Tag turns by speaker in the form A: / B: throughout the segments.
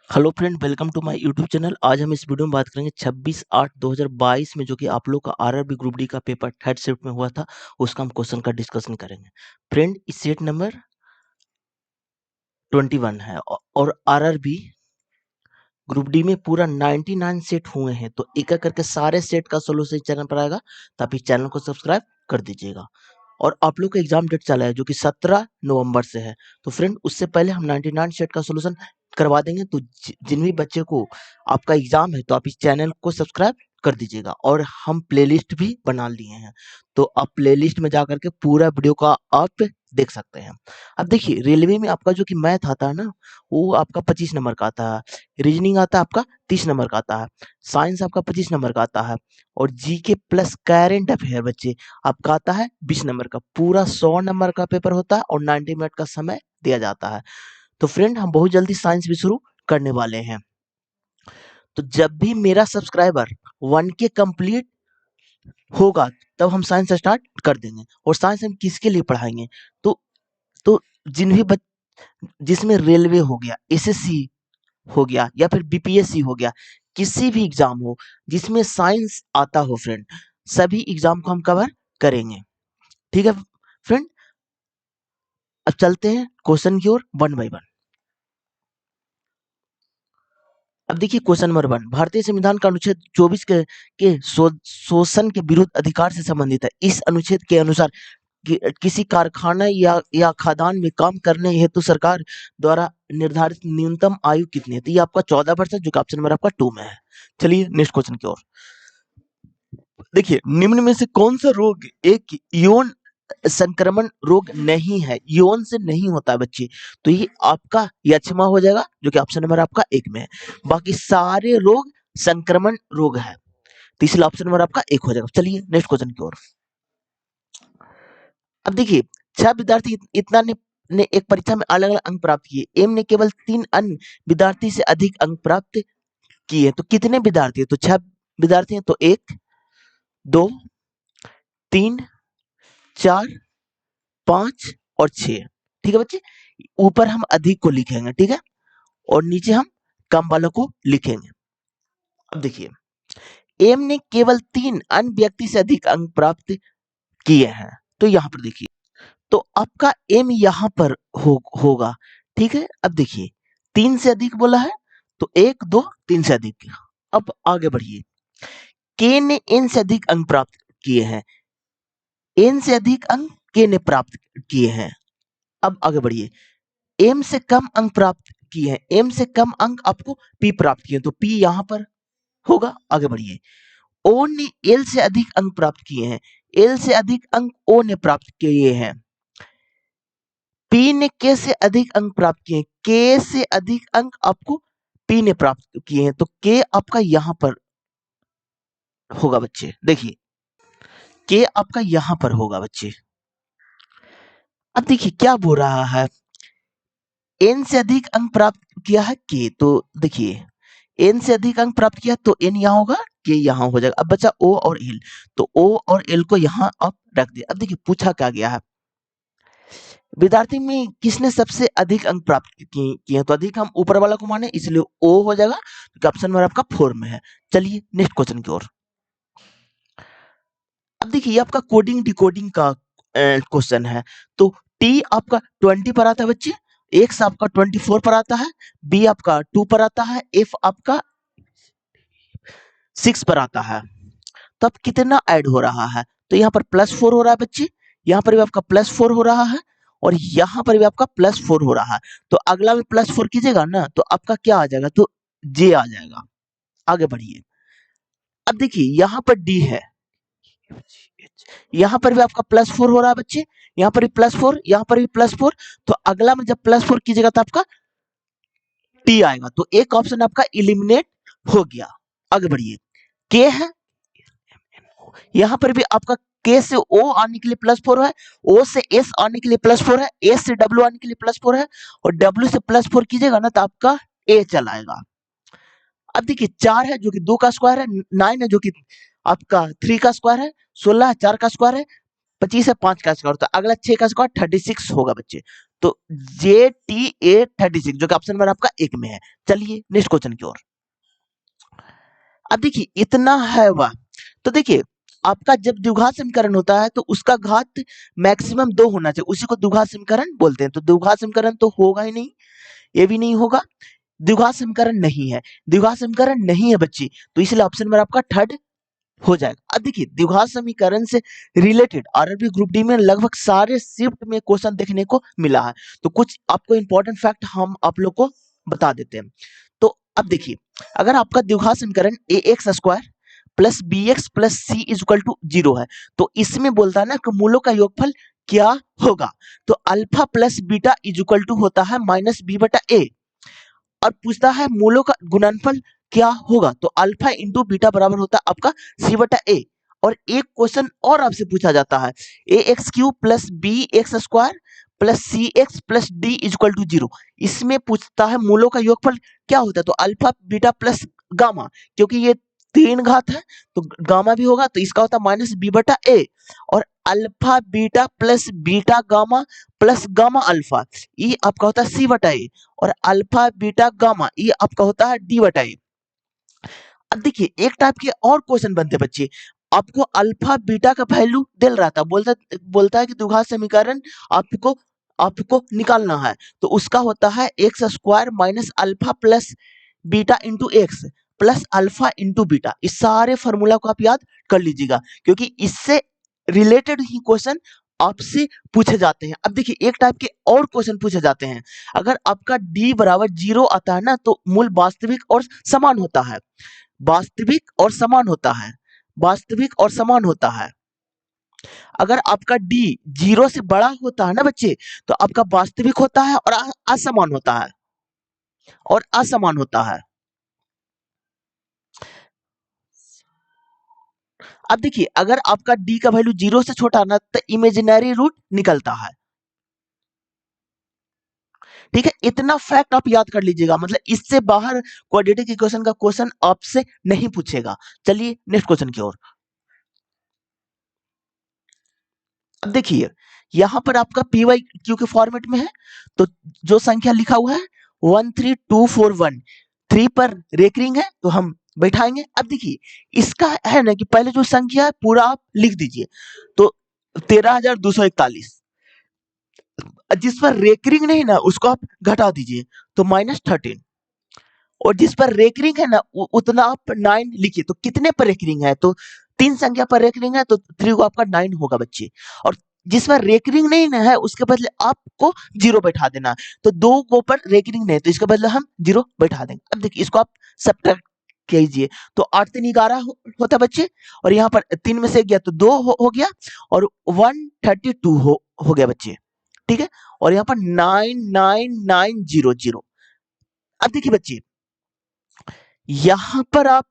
A: Hello friend, welcome to my YouTube channel. आज हम इस वीडियो में बात करेंगे 26/8/2022 में जो कि आप लोग का आरआरबी ग्रुप डी का पेपर थर्ड शिफ्ट में हुआ था, उसका हम क्वेश्चन का डिस्कशन करेंगे। फ्रेंड, इस सेट नंबर 21 है और आरआरबी ग्रुप डी में पूरा 99 सेट हुए हैं, तो एक एक करके सारे सेट का सोल्यूशन चैनल पर आएगा, तो आप इस चैनल को सब्सक्राइब कर दीजिएगा। और आप लोग का एग्जाम डेट चला है जो कि 17 नवंबर से है, तो फ्रेंड उससे पहले हम 99 सेट का सोल्यूशन करवा देंगे। तो जिन भी बच्चे को आपका एग्जाम है तो आप इस चैनल को सब्सक्राइब कर दीजिएगा। और हम प्लेलिस्ट भी बना लिए हैं, तो आप प्लेलिस्ट में जा करके पूरा वीडियो का आप देख सकते हैं। अब देखिए, रेलवे में आपका जो कि मैथ आता है ना, वो आपका 25 नंबर का आता है, रीजनिंग आता है आपका 30 नंबर का आता है, साइंस आपका 25 नंबर का आता है, और जीके प्लस करंट अफेयर बच्चे आपका आता है 20 नंबर का। पूरा 100 नंबर का पेपर होता है और 90 मिनट का समय दिया जाता है। तो फ्रेंड, हम बहुत जल्दी साइंस भी शुरू करने वाले हैं। तो जब भी मेरा सब्सक्राइबर 1K कंप्लीट होगा, तब हम साइंस स्टार्ट कर देंगे। और साइंस हम किसके लिए पढ़ाएंगे? तो तो जिन भी जिसमें रेलवे हो गया, एसएससी हो गया, या फिर बीपीएससी हो गया, किसी भी एग्जाम हो जिसमें साइंस आता हो फ्रेंड, सभी एग्जाम को हम कवर करेंगे। ठीक है फ्रेंड, अब चलते हैं क्वेश्चन की ओर वन बाय वन। अब देखिए, क्वेश्चन नंबर 1 भारतीय संविधान का अनुच्छेद 24 के शोषण के विरुद्ध अधिकार से संबंधित है। इस अनुच्छेद के अनुसार किसी कारखाना या खदान में काम करने हेतु सरकार द्वारा निर्धारित न्यूनतम आयु कितनी है? तो ये आपका 14 वर्ष है, जो कि ऑप्शन नंबर आपका 2 में है। चलिए नेक्स्ट क्वेश्चन की ओर। देखिए, निम्न में से कौन सा रोग एक यौन संक्रमण रोग नहीं है? यौन से नहीं होता है बच्चे, तो ये आपका यक्ष्मा हो जाएगा, जो कि ऑप्शन नंबर आपका 1 में है। बाकी सारे रोग संक्रमण रोग है, तो इसलिए ऑप्शन नंबर आपका 1 हो जाएगा। चलिए नेक्स्ट क्वेश्चन की ओर। अब देखिए, 6 विद्यार्थी इतना ने एक परीक्षा में अलग अलग अंक प्राप्त किए। एम ने केवल 3 अन्य विद्यार्थी से अधिक अंक प्राप्त किए, तो कितने विद्यार्थी है? तो 6 विद्यार्थी हैं, तो 1 2 3 4 5 और 6। ठीक है बच्चे, ऊपर हम अधिक को लिखेंगे, ठीक है, और नीचे हम कम वालों को लिखेंगे। अब देखिए, एम ने केवल 3 अन्य व्यक्ति से अधिक अंक प्राप्त किए हैं, तो यहां पर देखिए, तो आपका एम यहां पर होगा। ठीक है, अब देखिए 3 से अधिक बोला है, तो 1 2 3 से अधिक। अब आगे बढ़िए, के ने एन से अधिक अंक प्राप्त किए हैं, एन से अधिक अंक के ने प्राप्त किए हैं। अब आगे बढ़िए, एम से कम अंक प्राप्त किए हैं, एम से कम अंक आपको पी प्राप्त किए, तो पी यहां पर होगा। आगे बढ़िए, ओ ने एल से अधिक अंक प्राप्त किए हैं, एल से अधिक अंक ओ ने प्राप्त किए हैं। पी ने के से अधिक अंक प्राप्त किए हैं, के से अधिक अंक आपको पी ने प्राप्त किए हैं, तो के आपका यहां पर होगा बच्चे। देखिए, के आपका यहां पर होगा बच्चे। अब देखिए क्या बोल रहा है, एन से अधिक अंक प्राप्त किया है के, तो देखिए एन से अधिक अंक प्राप्त किया तो एन यहां होगा, के यहां हो जाएगा। अब बचा ओ और एल, तो ओ और एल को यहां आप रख दिया। अब देखिए पूछा क्या गया है, विद्यार्थी में किसने सबसे अधिक अंक प्राप्त किए, तो अधिक हम ऊपर वाला को माने, इसलिए ओ हो जाएगा, तो ऑप्शन नंबर आपका 4 में है। चलिए नेक्स्ट क्वेश्चन की ओर। अब देखिए, ये आपका कोडिंग डिकोडिंग का क्वेश्चन है। तो टी आपका 20 पर आता है बच्चे, एक्स आपका 24 पर आता है, बी आपका 2 पर आता है, एफ आपका 6 पर आता है। तो अब कितना ऐड हो रहा है? तो यहाँ पर +4 हो रहा है बच्चे, यहाँ पर भी आपका +4 हो रहा है, और यहाँ पर भी आपका +4 हो रहा है। तो अगला में +4 कीजिएगा ना, तो आपका क्या आ जाएगा? तो जे आ जाएगा। आगे बढ़िए, अब देखिए यहाँ पर डी है, यहाँ पर भी आपका +4 हो रहा है बच्चे, यहाँ पर भी +4, यहाँ पर भी +4, तो अगला में जब +4 कीजिएगा तो आपका टी आएगा, तो एक ऑप्शन आपका इलिमिनेट हो गया। आगे बढ़िए, के है, यहाँ पर भी आपका के से ओ आने के लिए +4 है, ओ से एस आने के लिए +4 है, एस से डब्ल्यू आने के लिए +4 है, और डब्ल्यू से +4 कीजिएगा ना तो आपका ए चलाएगा। अब देखिए 4 है जो कि 2 का स्क्वायर है, 9 है जो कि आपका 3 का स्क्वायर है, 16 4 का स्क्वायर है, 25 है, 5 का स्क्वायर, तो अगला 6 का स्क्वायर 36 होगा बच्चे। तो JTA 36 जो कि ऑप्शन नंबर आपका एक में है। चलिए नेक्स्ट क्वेश्चन की ओर। अब देखिए इतना है वह, तो देखिए आपका जब द्विघात समीकरण होता है तो उसका घात मैक्सिमम 2 होना चाहिए, उसी को द्विघात समीकरण बोलते हैं। तो द्विघात समीकरण तो होगा ही नहीं, ये भी नहीं होगा, द्विघात समीकरण नहीं है, द्विघात समीकरण नहीं है बच्ची, तो इसलिए ऑप्शन नंबर आपका थर्ड हो जाएगा। अब देखिए द्विघात समीकरण से रिलेटेड आरआरबी ग्रुप डी में लगभग सारे शिफ्ट में क्वेश्चन देखने को मिला है, तो कुछ आपको इंपॉर्टेंट फैक्ट हम आप लोग को बता देते हैं। तो अब देखिए अगर आपका द्विघात समीकरण a x square plus b x plus c is equal to 0 है, तो इसमें बोलता है ना कि मूलों का योगफल क्या होगा, तो alpha plus beta is equal to होता है माइनस बी बटा ए, और पूछता है मूलों का गुणनफल क्या होगा, तो अल्फा इंटू बीटा बराबर होता है आपका सी बटा ए। और एक क्वेश्चन और आपसे पूछा जाता है a x cube plus b x square plus c x plus d is equal to 0, इसमें पूछता है मूलों का योगफल क्या होता है, तो अल्फा बीटा प्लस गामा, क्योंकि ये 3 घात है तो गामा भी होगा, तो इसका होता है माइनस बी बटा ए, और alpha beta plus beta gamma plus gamma alpha, ये आपका होता है सी बटा ए, और अल्फा बीटा गामा ये आपका होता है डी बटा ए। अब देखिए एक टाइप के और क्वेश्चन बनते हैं बच्चे, आपको अल्फा बीटा का वैल्यू दे रहा था, बोलता है कि द्विघात समीकरण आपको आपको निकालना है, तो उसका होता है x square minus alpha plus beta into x plus alpha into beta. इस सारे फॉर्मूला को आप याद कर लीजिएगा, क्योंकि इससे रिलेटेड ही क्वेश्चन आपसे पूछे जाते हैं। अब देखिए एक टाइप के और क्वेश्चन पूछे जाते हैं, अगर आपका d बराबर 0 आता है ना, तो मूल वास्तविक और समान होता है, वास्तविक और समान होता है, वास्तविक और समान होता है। अगर आपका d 0 से बड़ा होता है ना बच्चे, तो आपका वास्तविक होता है और असमान होता है, और असमान होता है। अब देखिए अगर आपका d का वैल्यू 0 से छोटा ना, तो इमेजिनरी रूट निकलता है। ठीक है, इतना फैक्ट आप याद कर लीजिएगा, मतलब इससे बाहर क्वाड्रेटिक इक्वेशन का क्वेश्चन आपसे नहीं पूछेगा। चलिए नेक्स्ट क्वेश्चन की ओर। अब देखिए यहां पर आपका पी वाई क्यू के फॉर्मेट में है, तो जो संख्या लिखा हुआ है 13241 3 पर रेकरिंग है, तो हम बैठाएंगे। अब देखिए इसका है ना कि पहले जो संख्या है पूरा आप लिख दीजिए, तो 13,241, जिस पर रेकरिंग नहीं ना उसको आप घटा दीजिए, तो -13, और जिस पर रेकरिंग है ना उतना आप 9 लिखिए, तो कितने पर रेकरिंग है, तो 3 संख्या पर रेकरिंग है, तो 3 को आपका 9 होगा बच्चे, और जिस पर रेकरिंग नहीं है उसके बदले आपको 0 बैठा देना, तो 2 को पर रेकरिंग नहीं, तो इसके बदले हम 0 बैठा देंगे। अब देखिए इसको आप सब्ट्रैक्ट कीजिए, तो 8 3 11 होता है बच्चे, और यहाँ पर 3 में से गया तो 2 हो गया, और 132 हो गया बच्चे। ठीक है, और यहाँ पर 99900। अब देखिए बच्चे यहां पर आप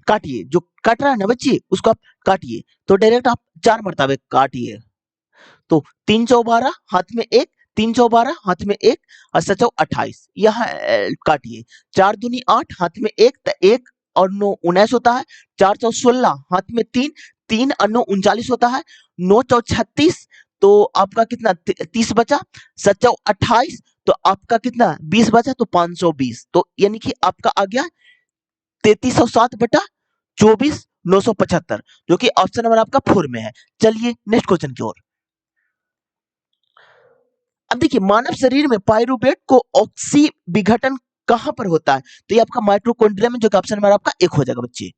A: काटिए, जो कट रहा है ना बच्चे उसको आप काटिए, तो डायरेक्ट आप 4 मरतबे काटिए, तो 3 चौ 12 हाथ में 1, 3 चौ 12 हाथ में 1, और 7 चौ 28, यहाँ काटिए, 4 दूनी 8 हाथ में 1, तो 1 और 9 19 होता है, 4 चौ 16 हाथ में 3, 3 और 9 39 होता है, 9 चौ 36, तो आपका कितना 30 बचा, 7 चौ 28, तो आपका कितना 20 बचा, तो 520, तो यानी कि आपका आ गया 3307 बटा 24,975, जो कि ऑप्शन नंबर आपका 4 में है। चलिए नेक्स्ट क्वेश्चन की ओर। अब देखिए मानव शरीर में पायरुवेट को ऑक्सी विघटन कहां पर होता है, तो ये आपका माइटोकॉन्ड्रिया में, जो कि ऑप्शन नंबर आपका 1 हो जाएगा बच्चे।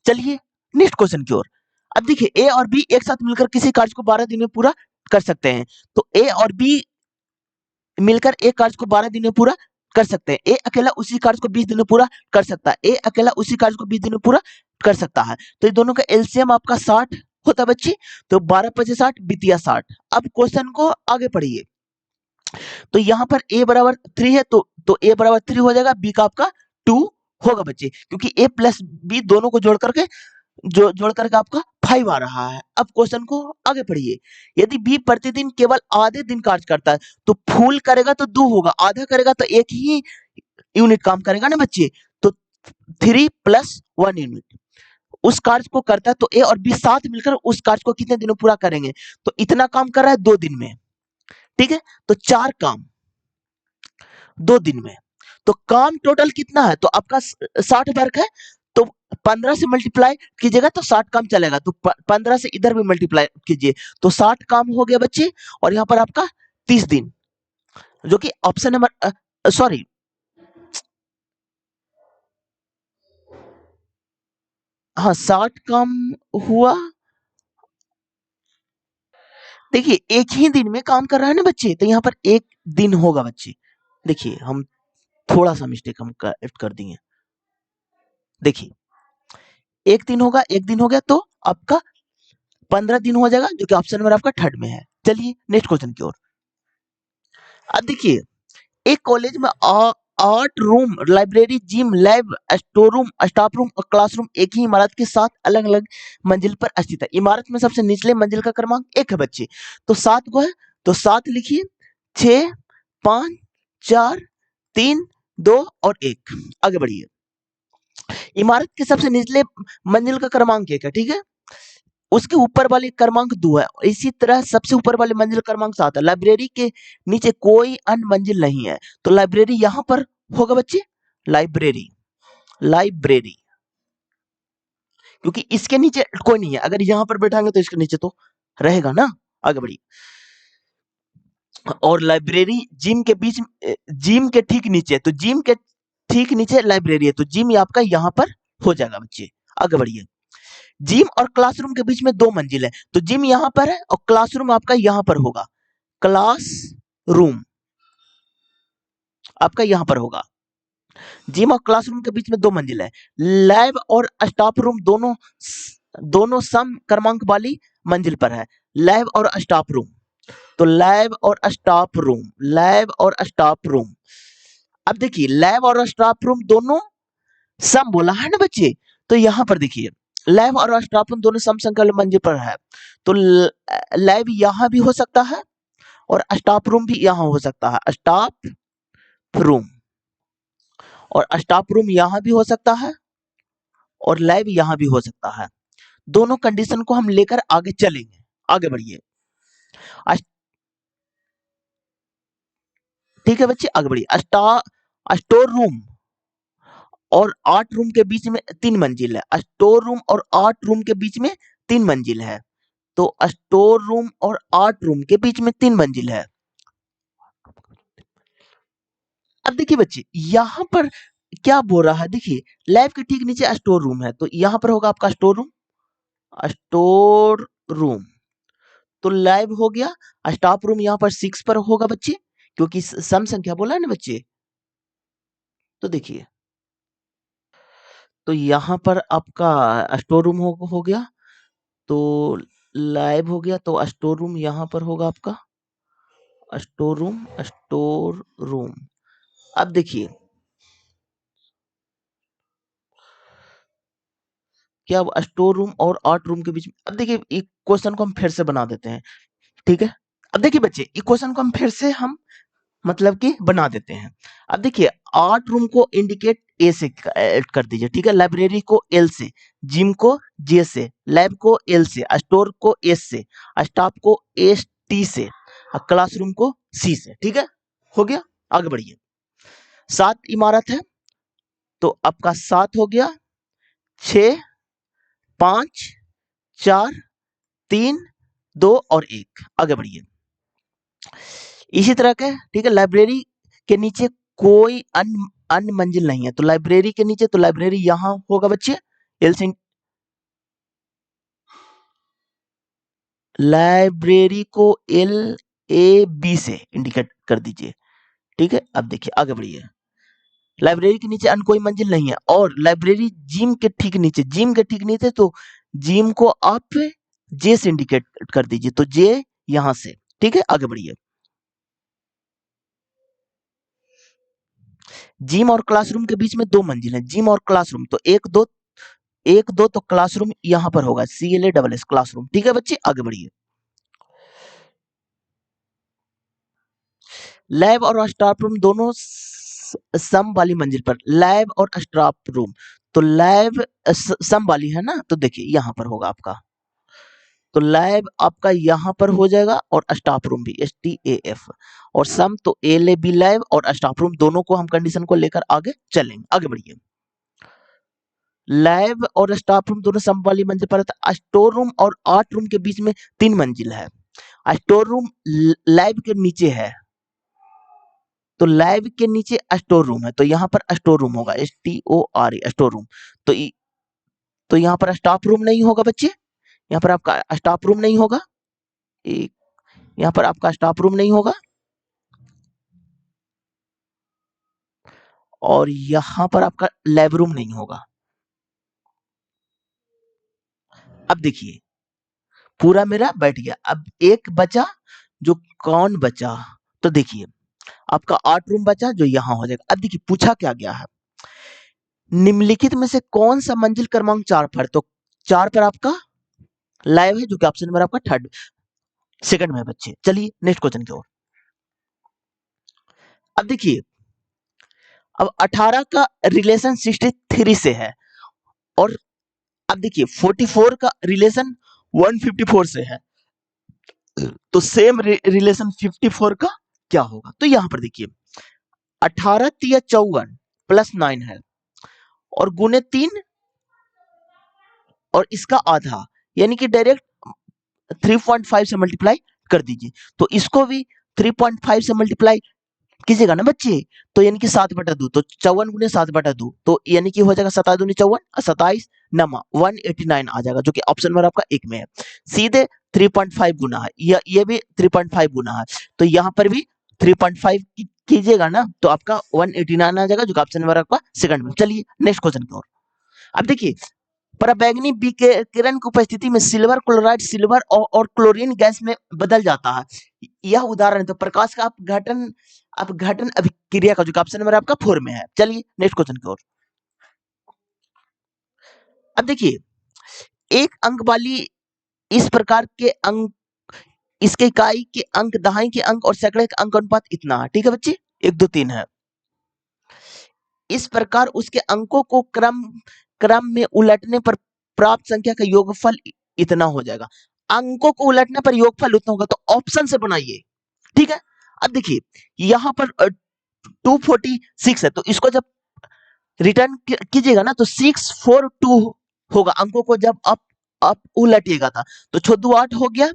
A: चलिए नेक्स्ट क्वेश्चन की ओर। अब देखिए ए और बी एक साथ मिलकर किसी कार्य को 12 दिन में पूरा कर सकते हैं, तो ए और बी मिलकर एक कार्य को 12 दिन में पूरा कर सकते हैं, ए अकेला उसी कार्य को 20 दिन में पूरा कर सकता है, ए अकेला उसी कार्य को 20 दिन में पूरा कर सकता है, तो ये दोनों का एलसीएम आपका 60 होता है बच्चे, तो 12 पचे 60 बितिया 60। अब क्वेश्चन को आगे पढ़िए, तो यहाँ पर ए बराबर 3 है, तो ए बराबर 3 हो जाएगा, बी का आपका 2 होगा बच्चे, क्योंकि ए प्लस बी दोनों को जोड़ करके आपका 5 आ रहा है। अब क्वेश्चन को आगे पढ़िए, यदि बी प्रतिदिन केवल आधे दिन कार्य करता है, तो फुल करेगा तो 2 होगा, आधा करेगा तो 1 ही यूनिट काम करेगा ना बच्चे, तो 3 प्लस 1 यूनिट उस कार्य को करता है, तो ए और बी साथ मिलकर उस कार्य को कितने दिनों पूरा करेंगे? तो इतना काम कर रहा है 2 दिन में, ठीक है? तो 4 काम 2 दिन में, तो काम टोटल कितना है? तो आपका 60 वर्क है, तो 15 से मल्टीप्लाई कीजिएगा तो 60 काम चलेगा, तो 15 से इधर भी मल्टीप्लाई कीजिए तो 60 काम हो गया बच्चे, और यहाँ पर आपका 30 दिन, जो कि ऑप्शन नंबर सॉरी, हाँ 60 काम हुआ। देखिए एक ही दिन में काम कर रहा है ना बच्चे, तो यहाँ पर एक दिन होगा बच्चे। देखिए हम थोड़ा सा मिस्टेक हम कर दिए। देखिए एक दिन होगा, एक दिन हो गया तो आपका 15 दिन हो जाएगा, जो कि ऑप्शन नंबर आपका थर्ड में है। चलिए नेक्स्ट क्वेश्चन की ओर। अब देखिए एक कॉलेज में 8 room, library, gym, lab, store room, staff room और क्लासरूम एक ही इमारत के 7 अलग अलग मंजिल पर स्थित है। इमारत में सबसे निचले मंजिल का क्रमांक 1 है बच्चे, तो 7 को है, तो 7 लिखिए, 6 5 4 3 2 और 1। आगे बढ़िए। इमारत के सबसे निचले मंजिल का क्रमांक 1 है, ठीक है? उसके ऊपर वाले क्रमांक 2 है, इसी तरह सबसे ऊपर वाले मंजिल क्रमांक 7 है। लाइब्रेरी के नीचे कोई अन्य मंजिल नहीं है, तो लाइब्रेरी यहां पर होगा बच्चे। लाइब्रेरी, लाइब्रेरी, क्योंकि इसके नीचे कोई नहीं है, अगर यहां पर बैठाएंगे तो इसके नीचे तो रहेगा ना। आगे बढ़िए। और लाइब्रेरी जिम के बीच, जिम के ठीक नीचे, तो जिम के ठीक नीचे लाइब्रेरी है, तो जिम आपका यहां पर हो जाएगा बच्चे। आगे बढ़िए। जिम और क्लासरूम के बीच में 2 मंजिल है, तो जिम यहां पर है और क्लासरूम आपका यहां पर होगा। क्लास रूम आपका यहां पर होगा। जिम और क्लासरूम के बीच में 2 मंजिल है। लैब और स्टाफ रूम दोनों दोनों सम क्रमांक वाली मंजिल पर है। लैब और स्टाफ रूम, तो लैब और स्टाफ रूम, लैब और स्टाफ रूम। अब देखिए लैब और स्टाफ रूम दोनों सम बोला है ना बच्चे, तो यहां पर देखिए लैब और स्टाफ रूम दोनों सम संख्या वाली मंजिल पर है, तो लैब यहां भी हो सकता है और स्टाफ रूम भी यहां हो सकता है। स्टाफ रूम और स्टाफ रूम यहां भी हो सकता है और लैब यहां भी हो सकता है। दोनों कंडीशन को हम लेकर आगे चलेंगे। आगे बढ़िए। ठीक है बच्चे, आगे बढ़िए। स्टोर रूम और 8 रूम के बीच में 3 मंजिल है। स्टोर रूम और 8 रूम के बीच में 3 मंजिल है, तो स्टोर रूम और 8 रूम के बीच में 3 मंजिल है। अब देखिए बच्चे यहां पर क्या बोल रहा है, देखिए लैब के ठीक नीचे स्टोर रूम है, तो यहां पर होगा आपका स्टोर रूम। स्टोर रूम तो लैब हो गया। स्टाफ रूम यहाँ पर 6 पर होगा बच्चे, क्योंकि सम संख्या बोला है ना बच्चे। तो देखिए, तो यहाँ पर आपका स्टोर रूम हो गया, तो लैब हो गया, तो स्टोर रूम यहाँ पर होगा आपका। Store room, store room. अब देखिए क्या स्टोर रूम और 8 रूम के बीच में, अब देखिए एक क्वेश्चन को हम फिर से बना देते हैं, ठीक है? अब देखिए बच्चे इस क्वेश्चन को हम फिर से हम मतलब कि बना देते हैं। अब देखिए 8 रूम को इंडिकेट ए से ऐड कर दीजिए, ठीक है? लाइब्रेरी को एल से, जिम को जे से, लैब को एल से, स्टोर को एस से, स्टाफ को एस टी से और क्लासरूम को सी से, ठीक है? हो गया। आगे बढ़िए। 7 इमारत है, तो आपका 7 हो गया, 6 5 4 3 2 और 1। आगे बढ़िए। इसी तरह के, ठीक है? लाइब्रेरी के नीचे कोई अन्य मंजिल नहीं है, तो लाइब्रेरी के नीचे, तो लाइब्रेरी यहां होगा बच्चे। एल से, लाइब्रेरी को एल ए बी से इंडिकेट कर दीजिए, ठीक है? अब देखिए आगे बढ़िए। लाइब्रेरी के नीचे अन्य कोई मंजिल नहीं है, और लाइब्रेरी जिम के ठीक नीचे, जिम के ठीक नीचे, तो जिम को आप जे से इंडिकेट कर दीजिए, तो जे यहां से, ठीक है? आगे बढ़िए। जिम और क्लासरूम के बीच में 2 मंजिल है, जिम और क्लासरूम, तो 1 2 तो क्लासरूम यहां पर होगा, CLA SS क्लासरूम, ठीक है बच्चे? आगे बढ़िए। लैब और स्टाफ रूम दोनों सम वाली मंजिल पर लैब और स्टाफ रूम, तो लैब सम वाली है ना, तो देखिए यहाँ पर होगा आपका, तो लैब आपका यहाँ पर हो जाएगा और स्टाफ रूम भी STAF, और सम तो LAB लैब और स्टाफ रूम, दोनों को हम कंडीशन को लेकर आगे चलेंगे। आगे बढ़िए, लैब और स्टाफ रूम दोनों सम वाली मंजिल पर है, तो स्टोर रूम और आर्ट रूम के बीच में 3 मंजिल है। स्टोर रूम लैब के नीचे है, तो लैब के नीचे स्टोर रूम है, तो यहाँ पर स्टोर रूम होगा, STORE स्टोर रूम। तो यहाँ पर स्टाफ रूम नहीं होगा बच्चे, यहाँ पर आपका स्टाफ रूम नहीं होगा, एक यहाँ पर आपका स्टाफ रूम नहीं होगा, और यहाँ पर आपका लैब रूम नहीं होगा। अब देखिए पूरा मेरा बैठ गया, अब एक बचा, जो कौन बचा, तो देखिए आपका आर्ट रूम बचा जो यहाँ हो जाएगा। अब देखिए पूछा क्या गया है, निम्नलिखित में से कौन सा मंजिल क्रमांक 4 पर, तो 4 पर आपका लाइव है, जो कि ऑप्शन नंबर आपका थर्ड सेकंड में है बच्चे। चलिए नेक्स्ट क्वेश्चन की ओर। अब देखिए अब 18 का रिलेशन 63 से है, और अब देखिए 44 का रिलेशन 154 से है, तो सेम रिलेशन 54 का क्या होगा, तो यहां पर देखिए 18 तिया 54 प्लस 9 है, और गुने 3 और इसका आधा, यानी कि डायरेक्ट 3.5 से मल्टीप्लाई कर दीजिए, तो इसको भी 3.5 से मल्टीप्लाई कीजिएगा ना बच्चे, तो यानी कि 7/2, तो 54 गुने 7/2, तो यानी कि हो जाएगा 7 दूनी 54 और 27 नमा 189 आ जाएगा, जो कि ऑप्शन नंबर आपका एक में है। सीधे 3.5 गुना है, ये भी 3.5 गुना है, तो यहाँ पर भी 3.5 कीजिएगा ना, तो आपका 189 आ जाएगा, जो कि ऑप्शन नंबर आपका सेकंड में। चलिए नेक्स्ट क्वेश्चन की ओर। अब देखिए पराबैंगनी विकिरण की उपस्थिति में सिल्वर क्लोराइड सिल्वर और क्लोरीन गैस में बदल जाता है, यह उदाहरण है, तो प्रकाश का अपघटन अभिक्रिया का, जो ऑप्शन नंबर आपका 4 में है। चलिए नेक्स्ट क्वेश्चन की ओर। अब देखिए एक अंक वाली इस प्रकार के अंक, इसके इकाई के अंक, दहाई के अंक और सैकड़े के अंक अनुपात इतना है, ठीक है बच्चे, 1 2 3 है। इस प्रकार उसके अंकों को क्रम में उलटने पर प्राप्त संख्या का योगफल इतना हो जाएगा। अंकों को उलटने पर योगफल उतना होगा, तो ऑप्शन से बनाइए, ठीक है। अब देखिए यहाँ पर 246 है, तो इसको जब रिटर्न कीजिएगा ना, तो 642 होगा, अंकों को जब आप उलटिएगा था, तो 6 2 8 हो गया,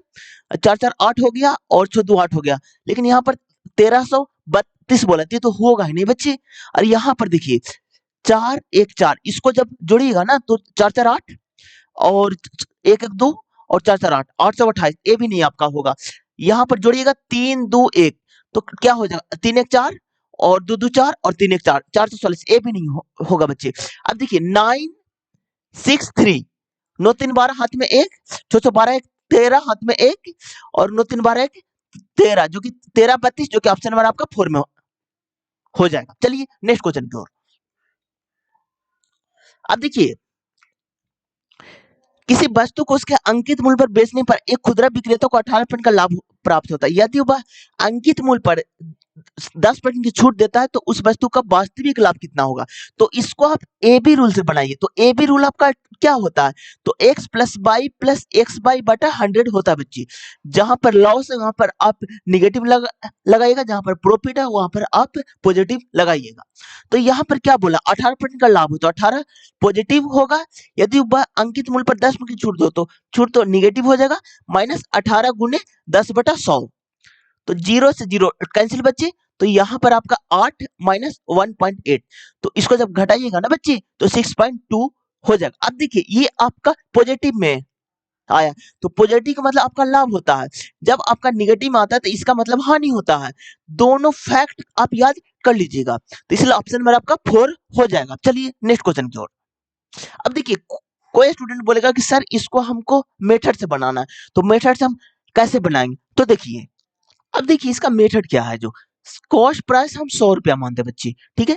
A: 4 4 8 हो गया, और 6 2 8 हो गया, लेकिन यहाँ पर 1332 बोला थी, तो होगा ही नहीं बच्चे। और यहाँ पर देखिए 4 1 4, इसको जब जोड़िएगा ना, तो 4 4 8 और 1 1 2 और 4 4 8 8 से 28, ये भी नहीं आपका होगा। यहाँ पर जोड़िएगा 3 2 1, तो क्या हो जाएगा 3 1 4 और 2 2 4 और 3 1 4, 444, ये भी नहीं होगा बच्चे। अब देखिए 9 6 3, 9 3 12 हाथ में 1, 6 6 12 1 13 हाथ में 1, और 9 3 12 1 13, जो कि 13 32, जो कि ऑप्शन नंबर आपका 4 में हो जाएगा। चलिए नेक्स्ट क्वेश्चन की ओर। अब देखिए किसी वस्तु को उसके अंकित मूल्य पर बेचने पर एक खुदरा विक्रेता को 18% का लाभ प्राप्त होता है। यदि वह अंकित मूल्य पर 10% की छूट देता है, तो उस वस्तु का वास्तविक लाभ कितना होगा, तो इसको आप ए बी रूल से बनाइए। तो ए बी रूल आपका क्या होता है, तो x plus y plus x y बटा 100 होता है बच्ची। जहां पर लॉस है वहां पर आप निगेटिव लगाइएगा, जहां पर प्रॉफिट है वहां पर आप पॉजिटिव लगाइएगा। तो यहाँ पर क्या बोला, 18% का लाभ हो तो 18 पॉजिटिव होगा, यदि वह अंकित मूल्य पर 10% की छूट दो तो छूट तो निगेटिव हो जाएगा, माइनस 18 गुने 10/100, तो 0 से 0 कैंसिल बच्चे, तो यहाँ पर आपका 8 माइनस 1.8, तो इसको जब घटाइएगा ना बच्चे, तो 6.2 हो जाएगा। अब देखिए ये आपका पॉजिटिव में आया, तो पॉजिटिव का मतलब आपका लाभ होता है, जब आपका निगेटिव में आता है तो इसका मतलब हानि होता है। दोनों फैक्ट आप याद कर लीजिएगा, तो इसलिए ऑप्शन नंबर आपका 4 हो जाएगा। चलिए नेक्स्ट क्वेश्चन की ओर। अब देखिए कोई स्टूडेंट बोलेगा कि सर इसको हमको मेथड से बनाना है, तो मेथड से हम कैसे बनाएंगे, तो देखिए अब देखिए इसका मेथड क्या है, जो कॉस्ट प्राइस हम 100 रुपया मानते हैं बच्चे, ठीक है।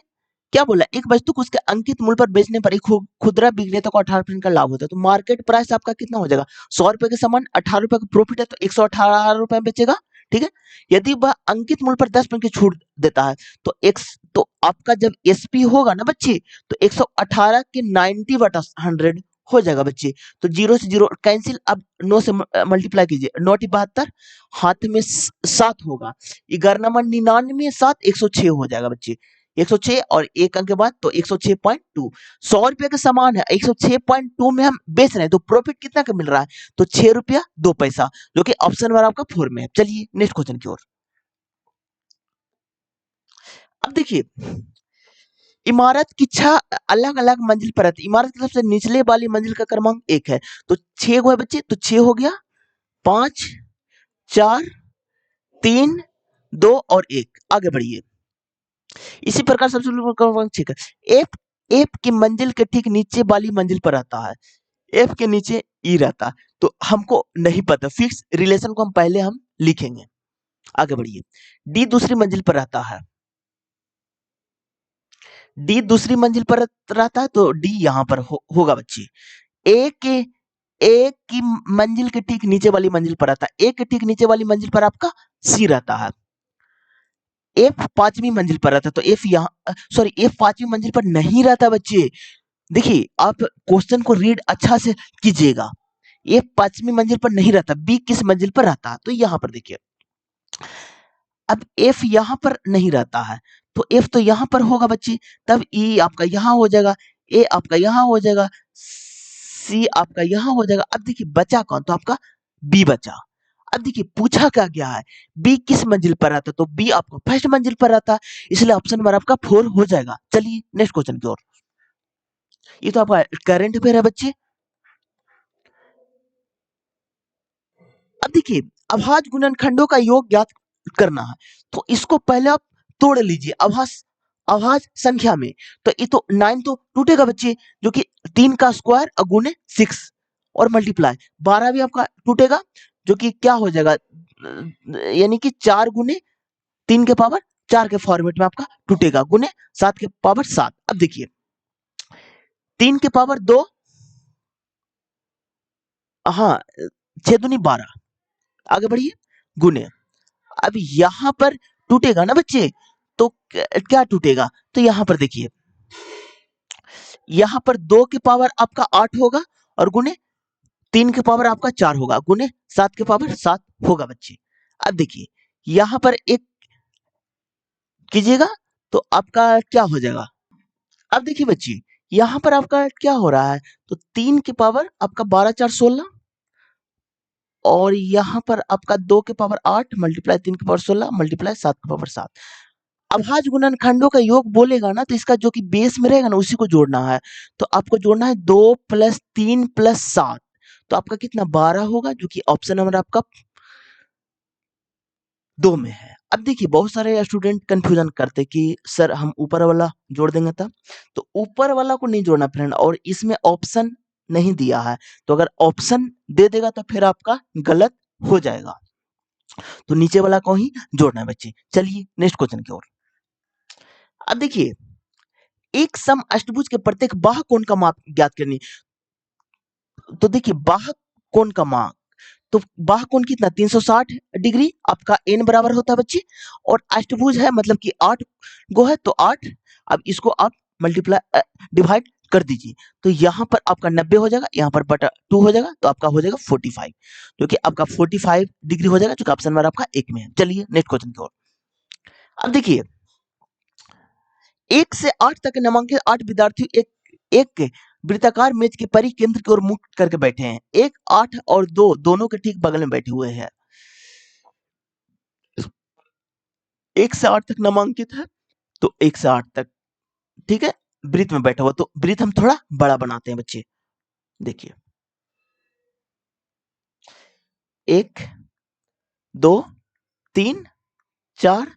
A: क्या बोला, एक वस्तु को उसके अंकित मूल्य पर बेचने पर एक खुदरा विक्रेता को 18% का लाभ होता है, तो मार्केट प्राइस आपका कितना हो जाएगा, 100 रुपए के समान 18 रुपए का प्रॉफिट है, तो 118 रुपए में बेचेगा, ठीक है। यदि वह अंकित मूल्य पर 10% की छूट देता है, तो तो आपका जब एसपी होगा ना बच्चे, तो 118 के 90 बटा 100 हो जाएगा बच्चे। तो 0 से 0 कैंसिल, अब 9 से मल्टीप्लाई कीजिए, 9 72, हाथ में 7 होगा, 11 नंबर 99 7 106 हो जाएगा बच्चे। 106 और एक अंक के बाद तो 106.2, 100 रुपए का सामान है, 106.2 में हम बेच रहे हैं, तो प्रॉफिट कितना का मिल रहा है? तो 6 रुपया 2 पैसा, जो कि ऑप्शन नंबर आपका 4 में है। चलिए नेक्स्ट क्वेश्चन की ओर। अब देखिए, इमारत की 6 अलग अलग मंजिल पर रहती, इमारत की सबसे निचले वाली मंजिल का क्रमांक 1 है, तो 6 है बच्चे, तो 6 हो गया, 5 4 3 2 और 1, आगे बढ़िए। इसी प्रकार सबसे ऊपर क्रमांक 6 है, एफ एफ की मंजिल के ठीक नीचे वाली मंजिल पर रहता है, एफ के नीचे ई रहता है, तो हमको नहीं पता, फिक्स रिलेशन को हम पहले हम लिखेंगे। आगे बढ़िए, डी दूसरी मंजिल पर रहता है, डी दूसरी मंजिल पर रहता है, तो डी यहां पर होगा बच्चे। ए की मंजिल के ठीक नीचे वाली मंजिल पर रहता है, ए के ठीक नीचे वाली मंजिल पर आपका सी रहता है। एफ 5वीं मंजिल पर रहता है, तो एफ यहाँ सॉरी एफ 5वीं मंजिल पर नहीं रहता बच्चे। देखिए आप क्वेश्चन को रीड अच्छा से कीजिएगा, एफ 5वीं मंजिल पर नहीं रहता, बी किस मंजिल पर रहता है? तो यहां पर देखिए, अब एफ यहां पर नहीं रहता है, तो एफ तो यहां पर होगा बच्चे, तब ई आपका यहां हो जाएगा, ए आपका यहां हो जाएगा, सी आपका यहां हो जाएगा। अब देखिए बचा कौन? तो आपका बी बचा। अब देखिए पूछा क्या गया है, बी किस मंजिल पर आता है? तो बी आपका फर्स्ट मंजिल पर आता है, इसलिए ऑप्शन नंबर आपका 4 हो जाएगा। चलिए नेक्स्ट क्वेश्चन की ओर। ये तो आपका करंट अफेयर है बच्चे। अब देखिए, अभाज्य गुणनखंडों का योग ज्ञात करना है, तो इसको पहले आप तोड़ लीजिए अभाज्य संख्या में, तो ये तो 9 तो टूटेगा बच्चे, जो कि 3 का स्क्वायर गुने 6 और मल्टीप्लाई 12 भी आपका टूटेगा, जो कि क्या हो जाएगा, यानी कि 4 गुने 3 के पावर 4 के फॉर्मेट में आपका टूटेगा, गुने 7 के पावर 7। अब देखिए 3 के पावर 2, हाँ 6 दूनी 12, आगे बढ़िए, गुने, अब यहां पर टूटेगा ना बच्चे, तो क्या टूटेगा? तो यहां पर देखिए, यहां पर 2 के पावर आपका 8 होगा, और गुने 3 के पावर आपका 4 होगा, गुने 7 के पावर 7 होगा बच्चे। अब देखिए यहां पर एक कीजिएगा, तो आपका क्या हो जाएगा? अब देखिए बच्चे, यहां पर आपका क्या हो रहा है, तो 3 के पावर आपका 12 4 16, और यहां पर आपका 2 के पावर 8 मल्टीप्लाई 3 के पावर 16 मल्टीप्लाई 7 के पावर 7। अभाज्य गुणनखंडों का योग बोलेगा ना, तो इसका जो कि बेस में रहेगा ना, उसी को जोड़ना है, तो आपको जोड़ना है 2 + 3 + 7, तो आपका कितना 12 होगा, जो कि ऑप्शन नंबर आपका 2 में है। अब देखिए बहुत सारे स्टूडेंट कंफ्यूजन करते कि सर हम ऊपर वाला जोड़ देंगे तब, तो ऊपर वाला को नहीं जोड़ना फ्रेंड, और इसमें ऑप्शन नहीं दिया है, तो अगर ऑप्शन दे देगा तो फिर आपका गलत हो जाएगा, तो नीचे वाला को ही जोड़ना है बच्चे। चलिए नेक्स्ट क्वेश्चन की ओर। अब देखिए, एक सम अष्टभुज के प्रत्येक बाहु कोण का माप ज्ञात करनी, तो देखिए बाहु कोण का माप, तो बाहु कोण कितना 360 डिग्री आपका n बराबर होता है बच्चे, और अष्टभुज है मतलब कि 8 गो है, तो 8, अब इसको आप मल्टीप्लाई डिवाइड कर दीजिए, तो यहाँ पर आपका 90 हो जाएगा, यहाँ पर बटा 2 हो जाएगा, तो आपका हो जाएगा 45, जो कि आपका 45 डिग्री हो जाएगा, जो कि ऑप्शन नंबर आपका 1 में है। चलिए नेक्स्ट क्वेश्चन की ओर। अब देखिए 1 से 8 तक नामांकित 8 विद्यार्थी एक वृत्ताकार मेज के परिकेंद्र की ओर मुख करके बैठे हैं, 1 8 और 2 दोनों के ठीक बगल में बैठे हुए हैं, 1 से 8 तक नामांकित है, तो 1 से 8 तक ठीक है, वृत्त में बैठा हुआ, तो वृत्त हम थोड़ा बड़ा बनाते हैं बच्चे। देखिए 1 2 3 4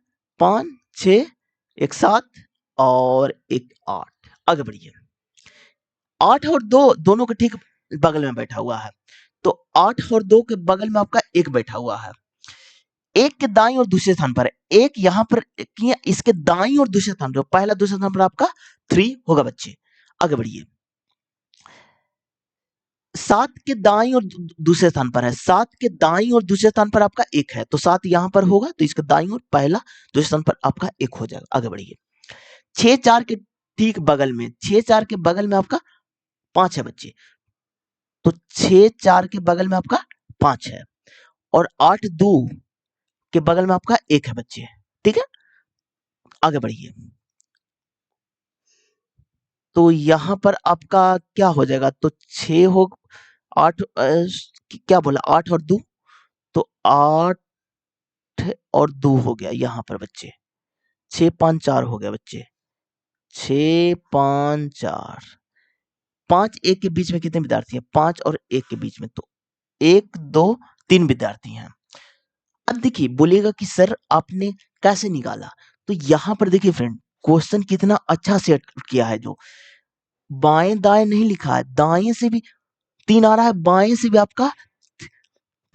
A: 5 6 एक 7 और एक 8, आगे बढ़िए। 8 और 2 दोनों के ठीक बगल में बैठा हुआ है, तो 8 और 2 के बगल में आपका 1 बैठा हुआ है, एक के दाईं और दूसरे स्थान पर है, एक यहाँ पर इसके दाईं और दूसरे स्थान पर, पहला दूसरे स्थान पर आपका 3 होगा बच्चे। आगे बढ़िए, 7 के दाईं और दूसरे स्थान पर है, 7 के दाईं और दूसरे स्थान पर आपका 1 है, तो 7 यहाँ पर होगा, तो इसके दाईं और पहला दूसरे स्थान पर आपका 1 हो जाएगा। आगे बढ़िए, 6 4 के ठीक बगल में, 6 4 के बगल में आपका 5 है बच्चे। तो 6 4 के बगल में आपका 5 है और 8 2 के बगल में आपका 1 है बच्चे। ठीक है, आगे बढ़िए। तो यहाँ पर आपका क्या हो जाएगा, तो 6 हो 8 क्या बोला, 8 और 2, तो 8 और 2 हो गया यहाँ पर बच्चे, 6 5 4 हो गया बच्चे, 6 5 4, 5 1 के बीच में कितने विद्यार्थी हैं, 5 और 1 के बीच में, तो 1 2 3 विद्यार्थी हैं। अब देखिए बोलिएगा कि सर आपने कैसे निकाला, तो यहाँ पर देखिए फ्रेंड, क्वेश्चन कितना अच्छा सेट किया है, जो बाएं दाएं नहीं लिखा है, दाएं से भी 3 आ रहा है, बाएं से भी आपका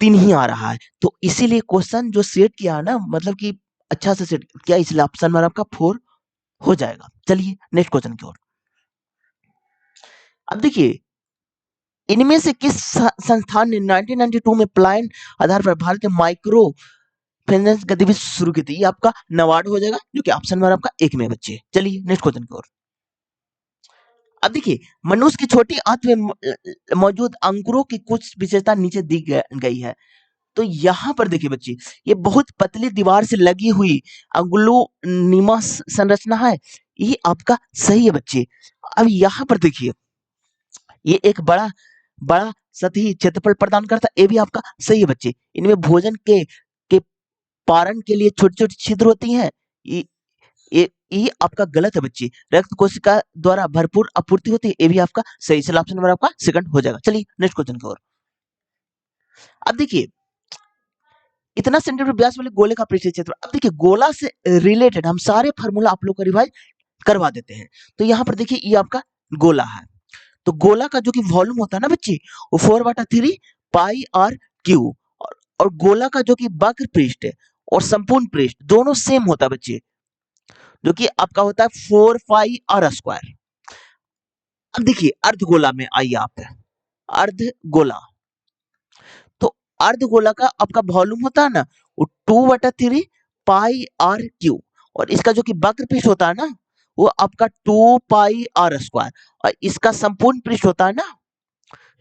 A: 3 ही आ रहा है, तो इसीलिए क्वेश्चन जो सेट किया है ना, मतलब कि अच्छा से सेट किया, इसलिए ऑप्शन में आपका 4 हो जाएगा। चलिए नेक्स्ट क्वेश्चन की ओर। अब देखिए, इनमें से किस संस्थान ने 1992 में प्लान आधार पर भारतीय माइक्रो फाइनेंस गतिविधि शुरू की थी, ये आपका नबार्ड हो जाएगा, जो कि ऑप्शन में आपका 1 में बच्चे। चलिए नेक्स्ट क्वेश्चन की ओर। अब देखिए, मनुष्य की छोटी आंत में मौजूद अंकुरों की कुछ विशेषता नीचे दी गई है, तो यहाँ पर देखिए बच्चे, ये बहुत पतली दीवार से लगी हुई अंगुलोनिमा संरचना है, ये आपका सही है बच्चे। अब यहाँ पर देखिए, ये एक बड़ा बड़ा सतही क्षेत्रफल प्रदान करता है, ये भी आपका सही है बच्चे। इनमें भोजन के पारण के लिए छोटी छोटी छिद्र होती हैं, ये ये आपका गलत है बच्चे। रक्त कोशिका द्वारा भरपूर आपूर्ति होती है, ये भी आपका सही, इसलिए ऑप्शन नंबर आपका सेकंड हो जाएगा। चलिए नेक्स्ट क्वेश्चन की ओर। अब देखिए, इतना सेंटीमीटर व्यास वाले गोले का पृष्ठीय क्षेत्र, अब देखिए गोला से रिलेटेड हम सारे फार्मूला आप लोग को रिवाइज करवा देते हैं। तो यहाँ पर देखिए, ये आपका गोला है, तो गोला का जो कि वॉल्यूम होता है ना बच्चे, वो 4/3 पाई आर क्यू, और गोला का जो कि वक्र पृष्ठ है और संपूर्ण पृष्ठ दोनों सेम होता है बच्चे, जो कि आपका होता है 4 पाई आर स्क्वायर। अब देखिए अर्धगोला में आइए आप, अर्धगोला, तो अर्धगोला का आपका वॉल्यूम होता है ना, वो 2/3 पाई आर क्यू, और इसका जो कि वक्र पृष्ठ होता है ना, वो आपका 2 पाई आर स्क्वायर, और इसका संपूर्ण पृष्ठ होता है ना,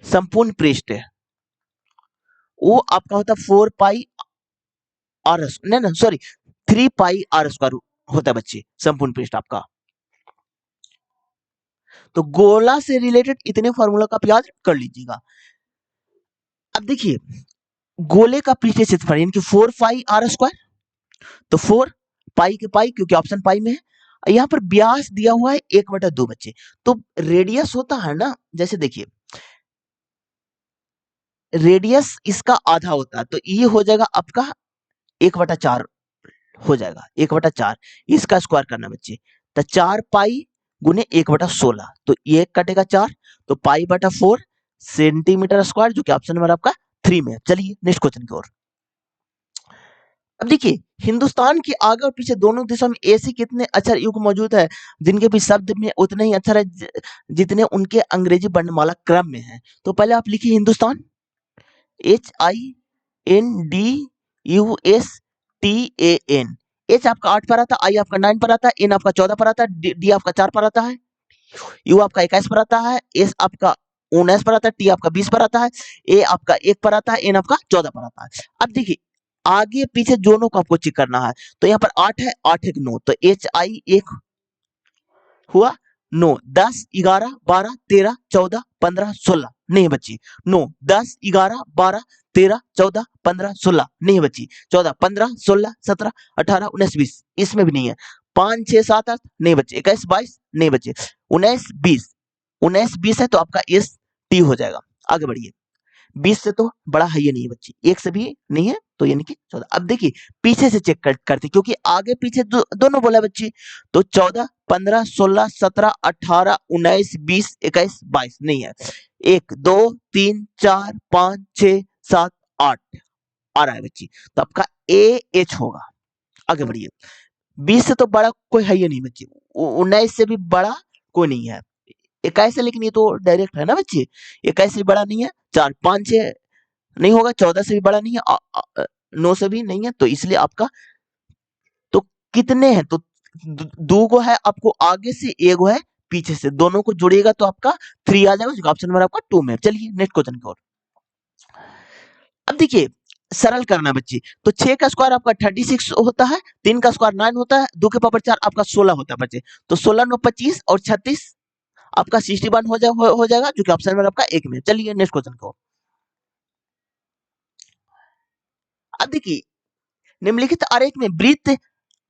A: संपूर्ण पृष्ठ है वो आपका होता है 4 पाई आर, नहीं ना सॉरी, 3 पाई आर स्क्वायर होता है बच्चे संपूर्ण पृष्ठ आपका। तो गोला से रिलेटेड इतने फॉर्मूला का आप याद कर लीजिएगा। अब देखिए, गोले का पृष्ठीय क्षेत्रफल यानी कि 4 पाई आर स्क्वायर, तो 4 पाई के पाई, क्योंकि ऑप्शन पाई में है। यहाँ पर व्यास दिया हुआ है 1/2 बच्चे, तो रेडियस होता है ना, जैसे देखिए रेडियस इसका आधा होता है, तो ये हो जाएगा आपका 1/4 हो जाएगा, 1/4 इसका स्क्वायर करना बच्चे, तो 4 पाई गुने 1/16, तो ये कटेगा 4, तो पाई बटा 4 सेंटीमीटर स्क्वायर, जो कि ऑप्शन नंबर आपका 3 में है। चलिए नेक्स्ट क्वेश्चन की ओर। अब देखिए, हिंदुस्तान के आगे और पीछे दोनों दिशाओं में ऐसे कितने अक्षर युग मौजूद है, जिनके भी शब्द में उतने ही अक्षर है जितने उनके अंग्रेजी वर्णमाला क्रम में है। तो पहले आप लिखिए हिंदुस्तान, HINDUSTAN, एच आपका 8 पर आता है, आई आपका 9 पर आता है, एन आपका 14 पर आता है, डी आपका 4 पर आता है, यू आपका 21 पर आता है, एस आपका 19 पर आता है, टी आपका 20 पर आता है, ए आपका 1 पर आता है, एन आपका 14 पर आता है। अब देखिए आगे पीछे दोनों को आपको चेक करना है, तो यहाँ पर 8 है, 8 1 9, तो HI 1 हुआ, 9 10 11 12 13 14 15 16 नहीं बच्ची, 9 10 11 12 13 14 15 16 नहीं बच्ची, 14 15 16 17 18 19 20 इसमें भी नहीं है, 5 6 7 8 नहीं बच्चे, 21 22 नहीं बच्चे, 19 20, 19 20 है तो आपका एस टी हो जाएगा। आगे बढ़िए, 20 से तो बड़ा है ये नहीं है बच्चे, एक से भी नहीं है, तो यानी कि 14। अब देखिए पीछे से चेक करते, क्योंकि आगे पीछे दोनों बोला बच्चे, तो 14 15 16 17 18 19 20 21 22 नहीं है, 1 2 3 4 5 6 7 8 आ रहा है बच्ची, तो आपका ए एच होगा। आगे बढ़िए, 20 से तो बड़ा कोई है ही नहीं बच्चे, 19 से भी बड़ा कोई नहीं है, 21 है, लेकिन ये तो डायरेक्ट है ना बच्चे, 21 से बड़ा नहीं है, 4 5 6 नहीं होगा, 14 से भी बड़ा नहीं है, 9 से भी नहीं है, तो इसलिए आपका तो कितने हैं, तो दो गो है आपको आगे से, एक गो है पीछे से, दोनों को जोड़िएगा तो आपका 3 आ जाएगा, जो ऑप्शन नंबर आपका 2 में है। चलिए नेक्स्ट क्वेश्चन की ओर। अब देखिए सरल करना बच्चे, तो 6 का स्क्वायर आपका 36 होता है, 3 का स्क्वायर 9 होता है, 2 के पावर 4 आपका 16 होता है बच्चे। तो 16 9 25 और 36 आपका 61 हो जाएगा, जो कि ऑप्शन नंबर आपका 1 में है। चलिए नेक्स्ट क्वेश्चन की ओर। अब देखिए निम्नलिखित आरेख में वृत्त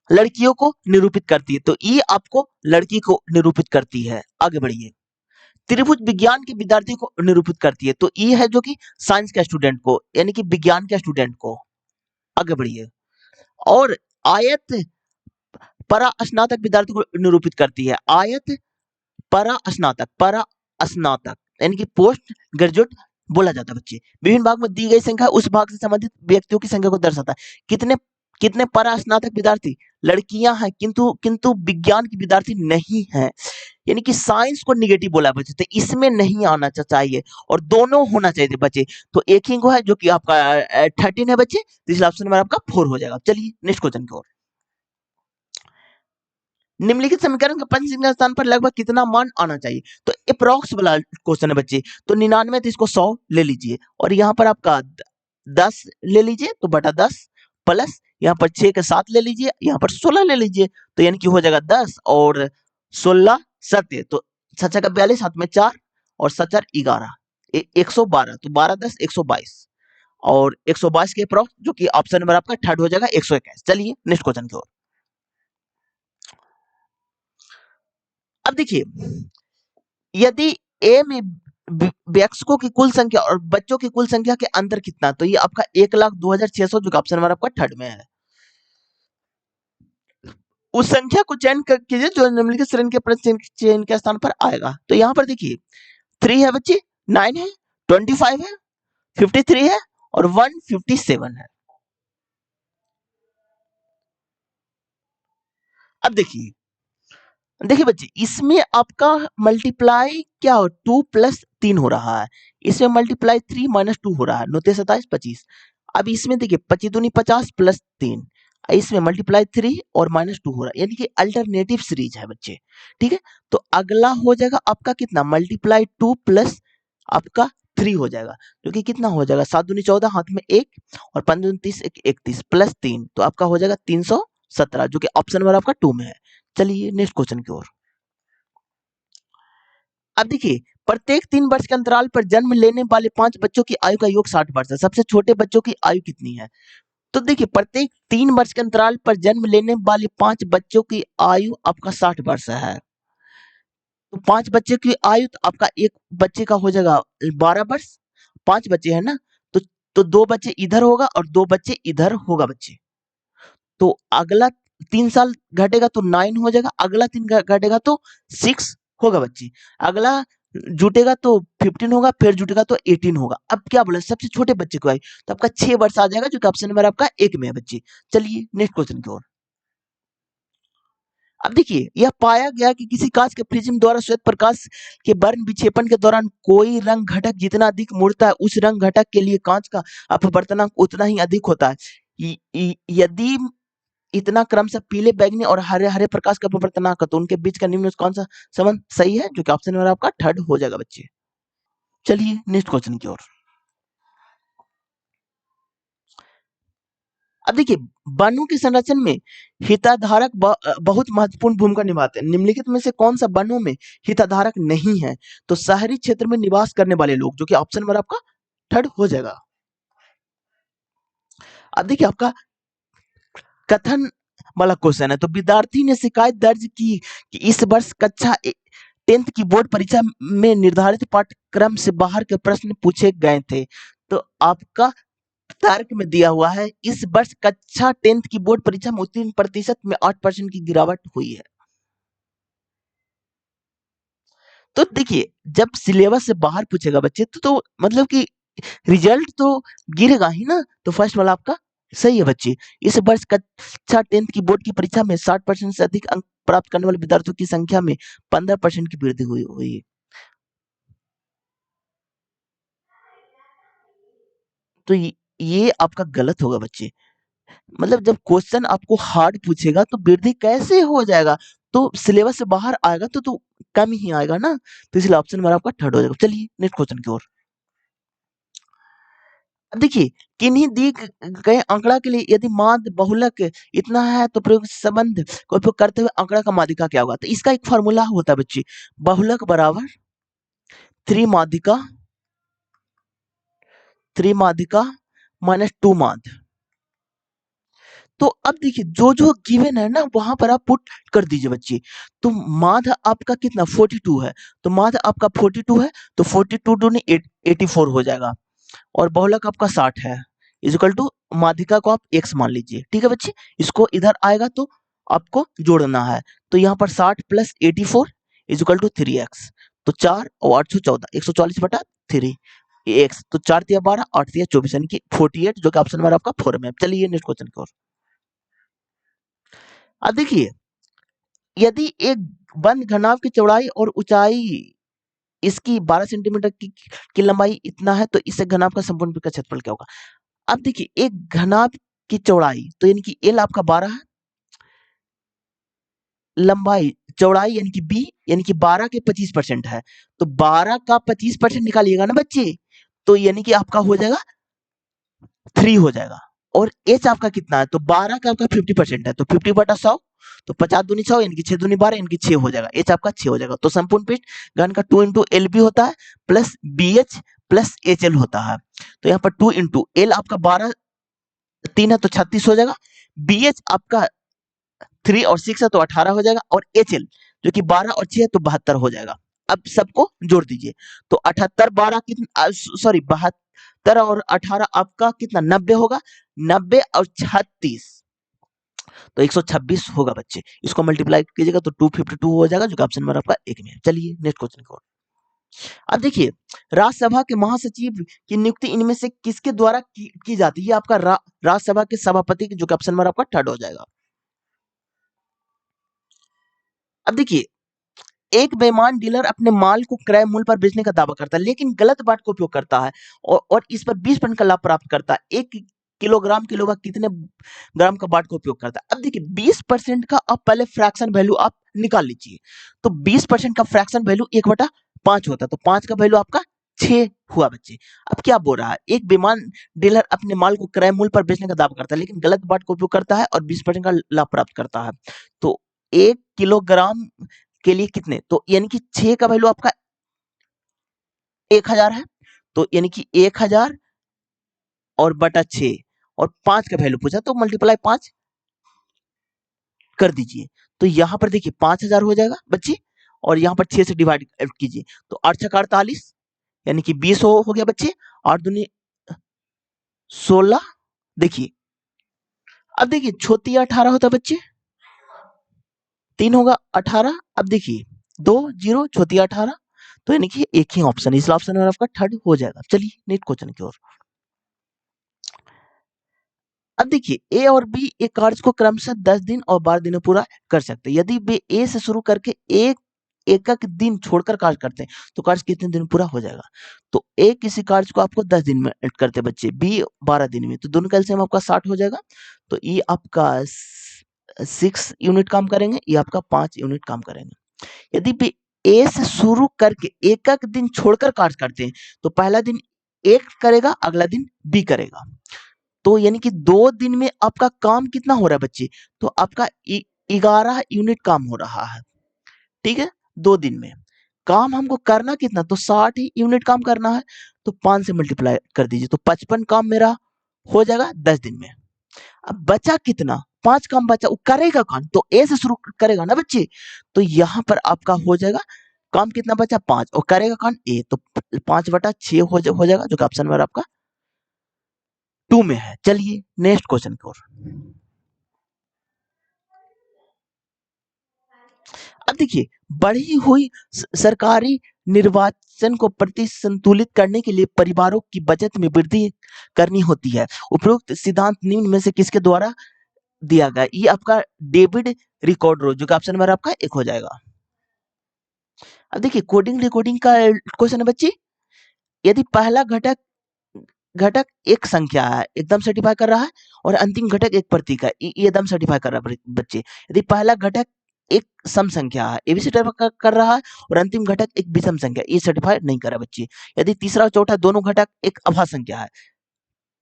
A: लड़कियों को निरूपित करती है, तो ये आपको लड़की को निरूपित करती है। आगे बढ़िए। त्रिभुज विज्ञान के विद्यार्थी को निरूपित करती है, तो ये है जो कि साइंस के स्टूडेंट को, यानी कि विज्ञान के स्टूडेंट को। आगे बढ़िए। और आयत परा स्नातक विद्यार्थी को निरूपित करती है। आयत परा स्नातक यानी कि पोस्ट ग्रेजुएट बोला जाता है बच्चे। विभिन्न भाग में दी गई संख्या उस भाग से संबंधित व्यक्तियों की संख्या को दर्शाता है। कितने कितने परा स्नातक विद्यार्थी लड़कियां हैं, किंतु किंतु विज्ञान की विद्यार्थी नहीं है, यानी कि साइंस को निगेटिव बोला बच्चे, तो इसमें नहीं आना चाहिए और दोनों होना चाहिए बच्चे। तो एक ही को है जो कि आपका 13 है बच्चे, तो इसलिए ऑप्शन नंबर आपका 4 हो जाएगा। चलिए नेक्स्ट क्वेश्चन की ओर। निम्नलिखित समीकरण के पंचम स्थान पर लगभग कितना मान आना चाहिए, तो अप्रोक्स वाला क्वेश्चन है बच्चे। तो 99 तो इसको 100 ले लीजिए, और यहाँ पर आपका 10 ले लीजिए तो बटा 10 प्लस यहाँ पर 6 के 7 ले लीजिए, यहाँ पर 16 ले लीजिए, तो यानी कि हो जाएगा 10 और 16 सत्य, तो 6 का 42, हाथ में 4 और 7 11, 112, तो 12 10 122 और 122 के अप्रोक्स, जो कि ऑप्शन नंबर आपका थर्ड हो जाएगा 121। चलिए नेक्स्ट क्वेश्चन की ओर। अब देखिए यदि ए में वयस्कों की कुल संख्या और बच्चों की कुल संख्या के अंतर कितना, तो ये आपका 1,02,600, जो ऑप्शन नंबर आपका थर्ड में है। उस संख्या को चयन कीजिए जो निम्नलिखित श्रेणी के प्रश्न चयन के स्थान पर आएगा। तो यहाँ पर देखिए 3 है बच्चे, 9 है, 25 है, 53 है और 157 है। अब देखिए देखिए बच्चे, इसमें आपका मल्टीप्लाई क्या हो, 2 प्लस 3 हो रहा है, इसमें मल्टीप्लाई 3 माइनस 2 हो रहा है, 9 27 25। अब इसमें देखिए 25 दूनी 50 प्लस 3, इसमें मल्टीप्लाई 3 और माइनस 2 हो रहा है, यानी कि अल्टरनेटिव सीरीज है बच्चे। ठीक है, तो अगला हो जाएगा आपका कितना, मल्टीप्लाई 2 प्लस आपका 3 हो जाएगा, जो कि कितना हो जाएगा, 7 दूनी 14, हाथ में 1 और 5 दूनी 30 31 प्लस 3, तो आपका हो जाएगा 317, जो कि ऑप्शन नंबर आपका 2 में है। चलिए नेक्स्ट क्वेश्चन की ओर। अब देखिए प्रत्येक 3 वर्ष के अंतराल पर जन्म लेने वाले 5 बच्चों की आयु का योग 60 वर्ष है। सबसे छोटे बच्चों की आयु कितनी है, तो देखिए प्रत्येक 3 वर्ष के अंतराल पर जन्म लेने वाले 5 बच्चों की आयु आपका 60 वर्ष है। तो 5 बच्चे की आयु, तो आपका एक बच्चे का हो जाएगा 12 वर्ष, 5 बच्चे हैं ना, तो 2 बच्चे इधर होगा और 2 बच्चे इधर होगा बच्चे। तो अगला 3 साल घटेगा तो 9 हो जाएगा, अगला 3 घटेगा तो 6 होगा बच्चे, अगला जुटेगा तो 15 होगा, फिर जुटेगा तो 18 होगा। अब क्या बोला, सबसे छोटे बच्चे को आई, तो आपका 6 वर्ष आ जाएगा, जो कि ऑप्शन नंबर आपका 1 में है बच्चे। चलिए नेक्स्ट क्वेश्चन की ओर। अब देखिए यह पाया गया कि किसी कांच के प्रिज्म द्वारा श्वेत प्रकाश के वर्ण विक्षेपण के दौरान कोई रंग घटक जितना अधिक मुड़ता है, उस रंग घटक के लिए कांच का अपवर्तनांक उतना ही अधिक होता है। यदि इतना क्रमशः पीले, बैंगनी और हरे हरे प्रकाश का अपवर्तनांक है, तो उनके बीच का निम्न कौन सा संबंध सही है, जो कि ऑप्शन नंबर आपका थर्ड हो जाएगा बच्चे। चलिए नेक्स्ट क्वेश्चन की ओर। अब देखिए वनों के संरक्षण में हितधारक बहुत महत्वपूर्ण भूमिका निभाते हैं। निम्नलिखित में से कौन सा वनों में हितधारक नहीं है, तो शहरी क्षेत्र में निवास करने वाले लोग, जो कि ऑप्शन नंबर आपका थर्ड हो जाएगा। अब देखिए आपका कथन वाला क्वेश्चन है, तो विद्यार्थी ने शिकायत दर्ज की कि इस वर्ष कक्षा 10th की बोर्ड परीक्षा में निर्धारित पाठ्यक्रम से बाहर के प्रश्न पूछे गए थे। तो आपका तर्क में दिया हुआ है, इस वर्ष कक्षा 10th की बोर्ड परीक्षा में उत्तीर्ण प्रतिशत में 8% की गिरावट हुई है। तो देखिए जब सिलेबस से बाहर पूछेगा बच्चे, तो मतलब कि रिजल्ट तो गिरेगा ही ना, तो फर्स्ट वाला आपका सही है बच्चे। इस वर्ष कक्षा 10th की बोर्ड की परीक्षा में 60% से अधिक अंक प्राप्त करने वाले विद्यार्थियों की संख्या में 15% की वृद्धि हुई है। तो ये आपका गलत होगा बच्चे। मतलब जब क्वेश्चन आपको हार्ड पूछेगा तो वृद्धि कैसे हो जाएगा, तो सिलेबस से बाहर आएगा तो कम ही आएगा ना, तो इसलिए ऑप्शन नंबर आपका थर्ड हो जाएगा। चलिए नेक्स्ट क्वेश्चन की ओर। अब देखिए, किन्हीं दी गए आंकड़ा के लिए यदि माध्य बहुलक इतना है तो प्रयोग संबंध का उपयोग करते हुए आंकड़ा का माध्यिका क्या होगा, तो इसका एक फॉर्मूला होता है बच्चे, बहुलक बराबर त्रिमाध्यिका, त्रिमाध्यिका माइनस टू माध्य। तो अब देखिए जो जो गिवन है ना वहां पर आप पुट कर दीजिए बच्चे। तो माध्य आपका कितना 42 है, तो माध्य आपका 42 है, तो 42 दूनी 84 हो जाएगा, और बहुलक आपका 60 है, इक्वल टू माध्यिका को आप x मान लीजिए। ठीक है बच्चे, इसको इधर आएगा तो आपको जोड़ना है, तो यहाँ पर 60 प्लस 84 इक्वल टू 3x, तो 4 और 814 140 बटा 3 x, तो 4 तिया 12 8 तिया 24 यानी कि 48, जो कि ऑप्शन नंबर आपका 4 में है। चलिए नेक्स्ट क्वेश्चन की ओर। अब देखिए, यदि एक बंद घनाभ की चौड़ाई और ऊंचाई इसकी 12 सेंटीमीटर की लंबाई इतना है, तो इस घनाभ का संपूर्ण वृत्त का क्षेत्रफल क्या होगा। अब देखिए, एक घनाभ की चौड़ाई तो यानी कि एल आपका 12 है, लंबाई चौड़ाई यानी कि बी यानी कि 12 के 25% है, तो 12 का 25% निकालिएगा ना बच्चे, तो यानी कि आपका हो जाएगा 3 हो जाएगा। और एच आपका कितना है, तो 12 का आपका 50% है, तो 50 बटा 100, तो 50 दूनी 100 यानी कि 6 दूनी 12 यानी कि 6 हो जाएगा, एच आपका 6 हो जाएगा। तो संपूर्ण पृष्ठ घन का 2 इंटू एल बी होता है plus B H plus H L होता है, तो यहाँ पर 2 इंटू एल आपका 12 3 है तो 36 हो जाएगा, बी एच आपका 3 और 6 है तो 18 हो जाएगा, और एच एल जो कि 12 और 6 है तो 72 हो जाएगा। अब सबको जोड़ दीजिए, तो 78 12 कितना, सॉरी 72 और 18 आपका कितना 90 होगा, 90 और 36 तो 126 होगा बच्चे, इसको मल्टीप्लाई कीजिएगा तो 252 हो जाएगा, जो कि ऑप्शन नंबर आपका एक में है। चलिए नेक्स्ट क्वेश्चन की ओर। अब देखिए, राज्यसभा के महासचिव की नियुक्ति इनमें से किसके द्वारा की जाती है, ये आपका राज्यसभा के सभापति, जो कि ऑप्शन नंबर आपका थर्ड हो जाएगा। अब देखिए, एक बेईमान डीलर अपने माल को क्रय मूल्य पर बेचने का दावा करता है, लेकिन गलत बाट का उपयोग करता है और इस पर 20% का लाभ प्राप्त करता है। 1 किलोग्राम के लोग कितने ग्राम का बाट का उपयोग करता है। अब देखिए 20% का आप पहले फ्रैक्शन वैल्यू आप निकाल लीजिए, तो 20% का फ्रैक्शन वैल्यू 1/5 होता है, तो 5 का वैल्यू आपका 6 हुआ बच्चे। अब क्या बोल रहा है, एक बेईमान डीलर अपने माल को क्रय मूल्य पर बेचने का दावा करता है, लेकिन गलत बाट का उपयोग करता है और 20% का लाभ प्राप्त करता है, तो 1 किलोग्राम के लिए कितने, तो यानी कि 6 का वैल्यू आपका 1000 है, तो यानी कि 1000 और बटा 6 और 5 का वैल्यू पूछा, तो मल्टीप्लाई 5 कर दीजिए, तो यहाँ पर देखिए 5000 हो जाएगा बच्चे, और यहाँ पर 6 से डिवाइड कीजिए, तो 8 छक्का 48 यानी कि 20 हो गया बच्चे, 8 दूनी 16, देखिए अब देखिए छोटी 18 होता है बच्चे, 3 होगा 18, अब देखिए 2 0 छोटी 18, तो यानी कि एक ही ऑप्शन है, इसलिए ऑप्शन नंबर आपका थर्ड हो जाएगा। चलिए नेक्स्ट क्वेश्चन की ओर। अब देखिए, ए और बी एक कार्य को क्रमशः 10 दिन और 12 दिन में पूरा कर सकते हैं। यदि वे ए से शुरू करके एक एकक दिन छोड़कर कार्य करते हैं, तो कार्य कितने दिन में पूरा हो जाएगा। तो ए किसी कार्य को आपको 10 दिन में करते हैं बच्चे, बी 12 दिन में, तो दोनों का एलसीएम आपका 60 हो जाएगा, तो ये आपका 6 यूनिट काम करेंगे, ये आपका 5 यूनिट काम करेंगे। यदि वे ए से शुरू करके एकक दिन छोड़कर कार्य करते हैं, तो पहला दिन एक करेगा, अगला दिन बी करेगा, तो यानी कि 2 दिन में आपका काम कितना हो रहा है बच्चे, तो आपका 11 यूनिट काम हो रहा है। ठीक है, 2 दिन में काम हमको करना कितना, तो 60 ही यूनिट काम करना है, तो 5 से मल्टीप्लाई कर दीजिए, तो 55 काम मेरा हो जाएगा 10 दिन में। अब बचा कितना, 5 काम बचा, वो करेगा कौन, तो ए से शुरू करेगा ना बच्चे, तो यहाँ पर आपका हो जाएगा काम कितना बचा 5, और करेगा कौन ए, तो 5/6 हो जाएगा, जो कि ऑप्शन नंबर आपका 2 में है। चलिए नेक्स्ट क्वेश्चन की ओर। अब देखिए, बढ़ी हुई सरकारी निर्वाचन को प्रति संतुलित करने के लिए परिवारों की बचत में वृद्धि करनी होती है। उपरोक्त सिद्धांत निम्न में से किसके द्वारा दिया गया, ये आपका डेविड रिकॉर्डरो, जो कि ऑप्शन नंबर आपका 1 हो जाएगा। अब देखिए, कोडिंग रिकॉर्डिंग का क्वेश्चन है बच्चे, यदि पहला घटक घटक एक संख्या है, एकदम सर्टिफाई कर रहा है, और अंतिम घटक एक प्रतीक है, ये एकदम सर्टिफाई कर रहा है बच्चे। यदि पहला घटक एक सम संख्या है, ये भी सर्टिफाई कर रहा है, और अंतिम घटक एक विषम संख्या, ये सर्टिफाई नहीं कर रहा बच्चे। यदि तीसरा और चौथा दोनों घटक एक अभाज्य संख्या है,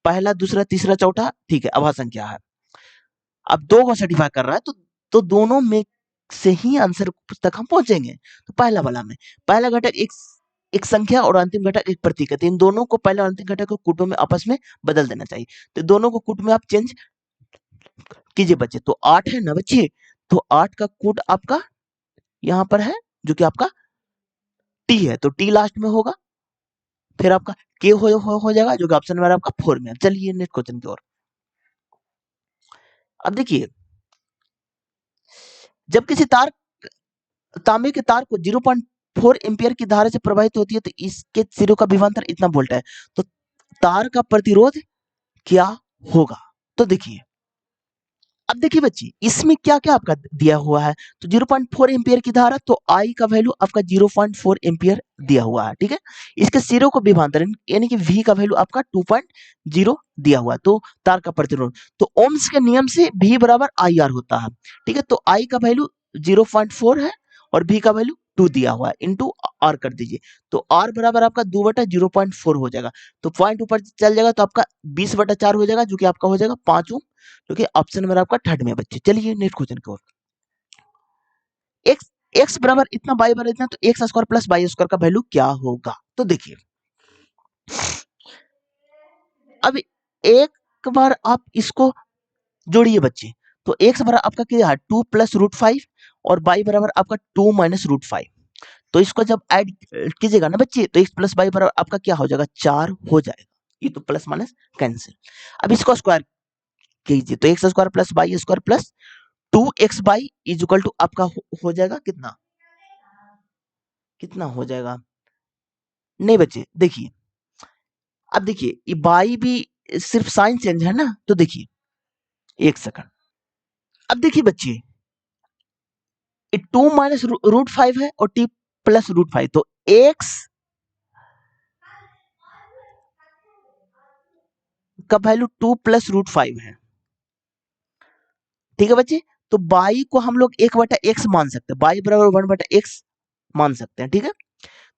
A: पहला दूसरा तीसरा चौथा ठीक है अभाज्य संख्या है, अब दो को सर्टिफाई कर रहा है, तो दोनों में से ही आंसर तक हम पहुंचेंगे। तो पहला वाला में पहला घटक एक संख्या और अंतिम घटक एक प्रतीक है, तो इन दोनों को पहले और अंतिम घटक को कूटों में आपस में बदल देना चाहिए। तो दोनों को कूट में आप चेंज कीजिए बच्चे। तो 8 है ना बच्चे, तो 8 का कूट आपका यहाँ पर है जो कि आपका टी है, तो टी लास्ट में होगा, फिर आपका के हो जाएगा जो कि ऑप्शन नंबर आपका 4 में है। चलिए नेक्स्ट क्वेश्चन की ओर। अब देखिए, जब किसी तांबे के तार को 0.4 एम्पियर की धारा से प्रवाहित होती है तो इसके सिरों का विभवांतर इतना वोल्ट है, तो तार का प्रतिरोध क्या होगा? तो देखिए, अब देखिए बच्चे, इसमें क्या क्या आपका दिया हुआ है, तो 0.4 एम्पियर की धारा, तो आई का वैल्यू आपका 0.4 एम्पियर दिया हुआ है, ठीक है। इसके सिरों को विभवांतर यानी कि V का वैल्यू आपका 2.0 दिया हुआ है, तो तार का प्रतिरोध, तो ओम्स के नियम से V बराबर IR होता है, ठीक है। तो I का वैल्यू 0.4 है और V का वैल्यू 2 दिया हुआ है, इंटू R कर दीजिए, तो R बराबर आपका 2/0.4 हो जाएगा, तो पॉइंट ऊपर चल जाएगा, तो आपका 20/4 हो जाएगा, जो कि आपका हो जाएगा 5 ओम, जो कि ऑप्शन नंबर आपका थर्ड में है बच्चे। चलिए नेक्स्ट क्वेश्चन की ओर। एक्स एक्स बराबर इतना, वाई बराबर इतना, तो x square plus y square का वैल्यू क्या होगा? तो देखिए, अब एक बार आप इसको जोड़िए बच्चे, तो एक्स बराबर आपका क्या है 2 + √5 और वाई बराबर आपका 2 - √5, तो इसको जब ऐड कीजिएगा ना बच्चे, तो एक्स प्लस वाई बराबर आपका क्या हो जाएगा 4 हो जाएगा, ये तो प्लस माइनस कैंसिल। अब इसको स्क्वायर कीजिए, तो x square plus y square plus 2xy is equal to आपका हो जाएगा कितना, कितना हो जाएगा? नहीं बच्चे देखिए, अब देखिए ये y भी सिर्फ साइन चेंज है ना, तो देखिए एक सेकंड, अब देखिए बच्चे, ये 2 - √5 है और t + √5, तो x का वैल्यू 2 + √5 है, ठीक है बच्चे। तो y को हम लोग 1/x मान सकते हैं, y बराबर 1/x मान सकते हैं, ठीक है।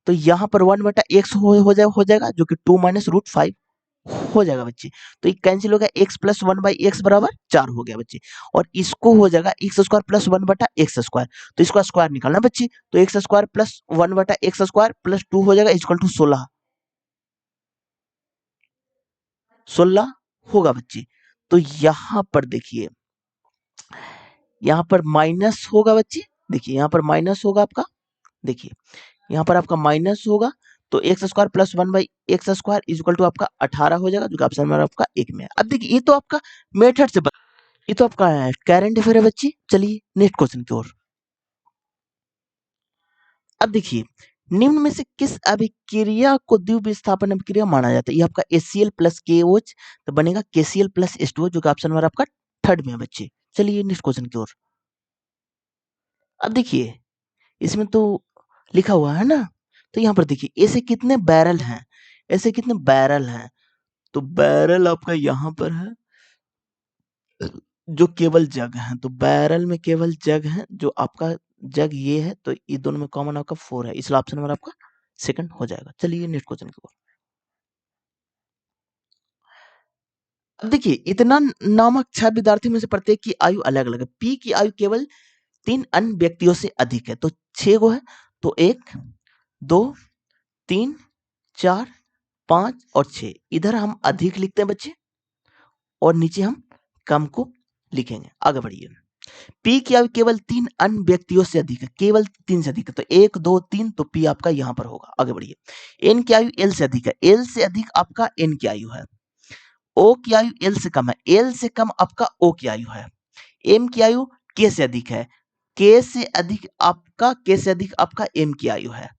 A: तो यहाँ पर 1/x हो जाएगा, जो कि 2 - √5 हो जाएगा बच्चे। तो ये कैंसिल हो गया, x + 1/x बराबर 4 हो गया बच्चे, और इसको हो जाएगा x square plus 1/x square, तो इसका स्क्वायर निकालना बच्चे, तो x square plus 1/x square plus 2 हो जाएगा इक्वल टू 16 होगा बच्चे। तो यहाँ पर देखिए, यहाँ पर माइनस होगा बच्चे, देखिए यहाँ पर माइनस होगा आपका, देखिए यहाँ पर आपका माइनस होगा, तो x square plus 1/x square is equal to आपका 18 हो जाएगा, जो कि ऑप्शन नंबर आपका एक में है। अब देखिए ये तो आपका मेथड से ये तो आपका करंट अफेयर है बच्ची। चलिए नेक्स्ट क्वेश्चन की ओर। अब देखिए, निम्न में से किस अभिक्रिया को द्विविस्थापन अभिक्रिया माना जाता है? ये आपका HCl प्लस KOH, तो बनेगा KCl प्लस H2O, जो कि ऑप्शन नंबर आपका थर्ड में है बच्चे। चलिए नेक्स्ट क्वेश्चन की ओर। अब देखिए, इसमें तो लिखा हुआ है ना, तो यहाँ पर देखिए ऐसे कितने बैरल हैं, ऐसे कितने बैरल हैं, तो बैरल आपका यहाँ पर है जो केवल जग है, तो बैरल में केवल जग है, जो आपका जग ये है, तो ये दोनों में कॉमन आपका 4 है, इसलिए ऑप्शन नंबर आपका सेकंड हो जाएगा। चलिए नेक्स्ट क्वेश्चन की ओर। अब देखिए, इतना नामक 6 विद्यार्थियों में से प्रत्येक की आयु अलग अलग है, पी की आयु केवल 3 अन्य व्यक्तियों से अधिक है, तो 6 गो है, तो 1 2 3 4 5 और 6, इधर हम अधिक लिखते हैं बच्चे और नीचे हम कम को लिखेंगे। आगे बढ़िए, पी की आयु केवल 3 अन्य व्यक्तियों से अधिक है, केवल 3 से अधिक है, तो 1 2 3, तो पी आपका यहां पर होगा। आगे बढ़िए, एन की आयु एल से अधिक है, एल से अधिक आपका एन की आयु है, ओ की आयु एल से कम है, एल से कम आपका ओ की आयु है, एम की आयु के से अधिक है, के से अधिक आपका एम की आयु है,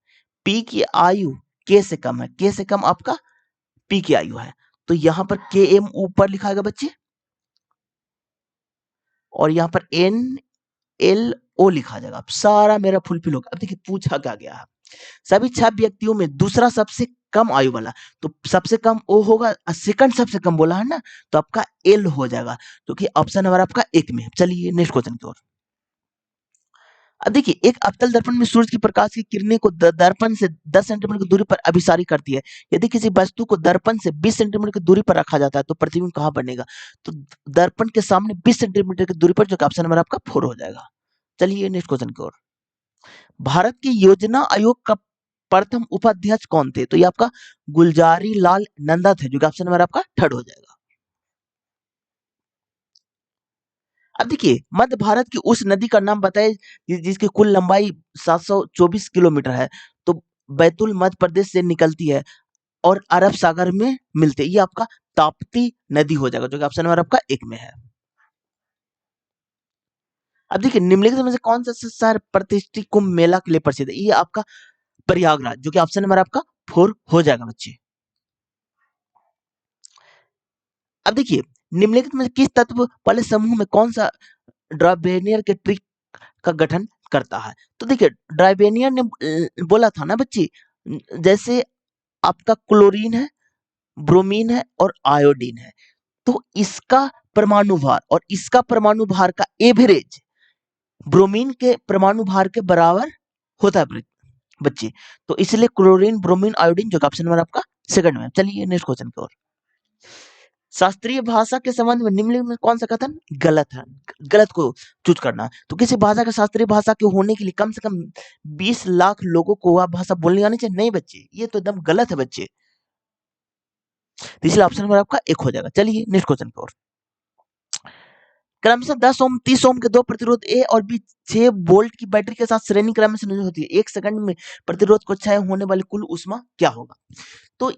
A: पी की आयु के से कम है, के से कम आपका पी की आयु है, तो यहां पर के एम ऊपर लिखाएगा बच्चे, और यहां पर एन एल ओ लिखा जाएगा, अब सारा मेरा फुलफिल होगा। अब देखिए पूछा क्या गया है, सभी 6 व्यक्तियों में दूसरा सबसे कम आयु वाला, तो सबसे कम ओ होगा, सेकंड सबसे कम बोला है ना, तो आपका एल हो जाएगा, जो कि ऑप्शन नंबर आपका एक में है। चलिए नेक्स्ट क्वेश्चन की ओर। अब देखिए, एक अवतल दर्पण में सूरज की प्रकाश की किरणें को दर्पण से 10 सेंटीमीटर की दूरी पर अभिसारी करती है। यदि किसी वस्तु को दर्पण से 20 सेंटीमीटर की दूरी पर रखा जाता है तो प्रतिबिंब कहाँ बनेगा? तो दर्पण के सामने 20 सेंटीमीटर की दूरी पर, जो कि ऑप्शन नंबर आपका 4 हो जाएगा। चलिए नेक्स्ट क्वेश्चन की ओर। भारत के योजना आयोग का प्रथम उपाध्यक्ष कौन थे? तो ये आपका गुलजारी लाल नंदा थे, जो कि ऑप्शन नंबर आपका 3 हो जाएगा। अब देखिए, मध्य भारत की उस नदी का नाम बताइए जिसकी कुल लंबाई 724 किलोमीटर है। तो बैतूल मध्य प्रदेश से निकलती है और अरब सागर में मिलती है। ये आपका ताप्ती नदी हो जाएगा, जो कि ऑप्शन नंबर आपका एक में है। अब देखिए, निम्नलिखित में से कौन सा शहर प्रतिष्ठित कुंभ मेला के लिए प्रसिद्ध है? ये आपका प्रयागराज, जो कि ऑप्शन नंबर आपका 4 हो जाएगा बच्चे। अब देखिए, निम्नलिखित में किस तत्व वाले समूह में कौन सा ड्राबेनियर के ट्रिक का गठन करता है? तो देखिए, ड्राबेनियर ने बोला था ना बच्चे, जैसे आपका क्लोरीन है, ब्रोमीन है और आयोडीन है, तो इसका परमाणु भार और इसका परमाणु भार का एवरेज ब्रोमीन के परमाणु भार के बराबर होता है बच्चे। तो इसलिए क्लोरीन, ब्रोमीन, आयोडीन, जो ऑप्शन नंबर आपका सेकंड में। चलिए नेक्स्ट क्वेश्चन की ओर। शास्त्रीय भाषा के संबंध में निम्नलिखित में कौन सा कथन गलत है? गलत को चूज करना। तो किसी भाषा के शास्त्रीय भाषा के होने के लिए कम से कम 20 लाख लोगों को वह भाषा बोलनी आनी चाहिए? नहीं बच्चे, ये तो एकदम गलत है बच्चे। तो इसलिए ऑप्शन नंबर आपका एक हो जाएगा। चलिए नेक्स्ट क्वेश्चन की ओर। क्रमशः 10 ओम 30 ओम के दो प्रतिरोध ए और बी 6 वोल्ट की बैटरी के साथ श्रेणी क्रम में संयोजित होती है। 1 सेकंड में प्रतिरोध को क्षय होने वाली कुल ऊष्मा क्या होगा? तो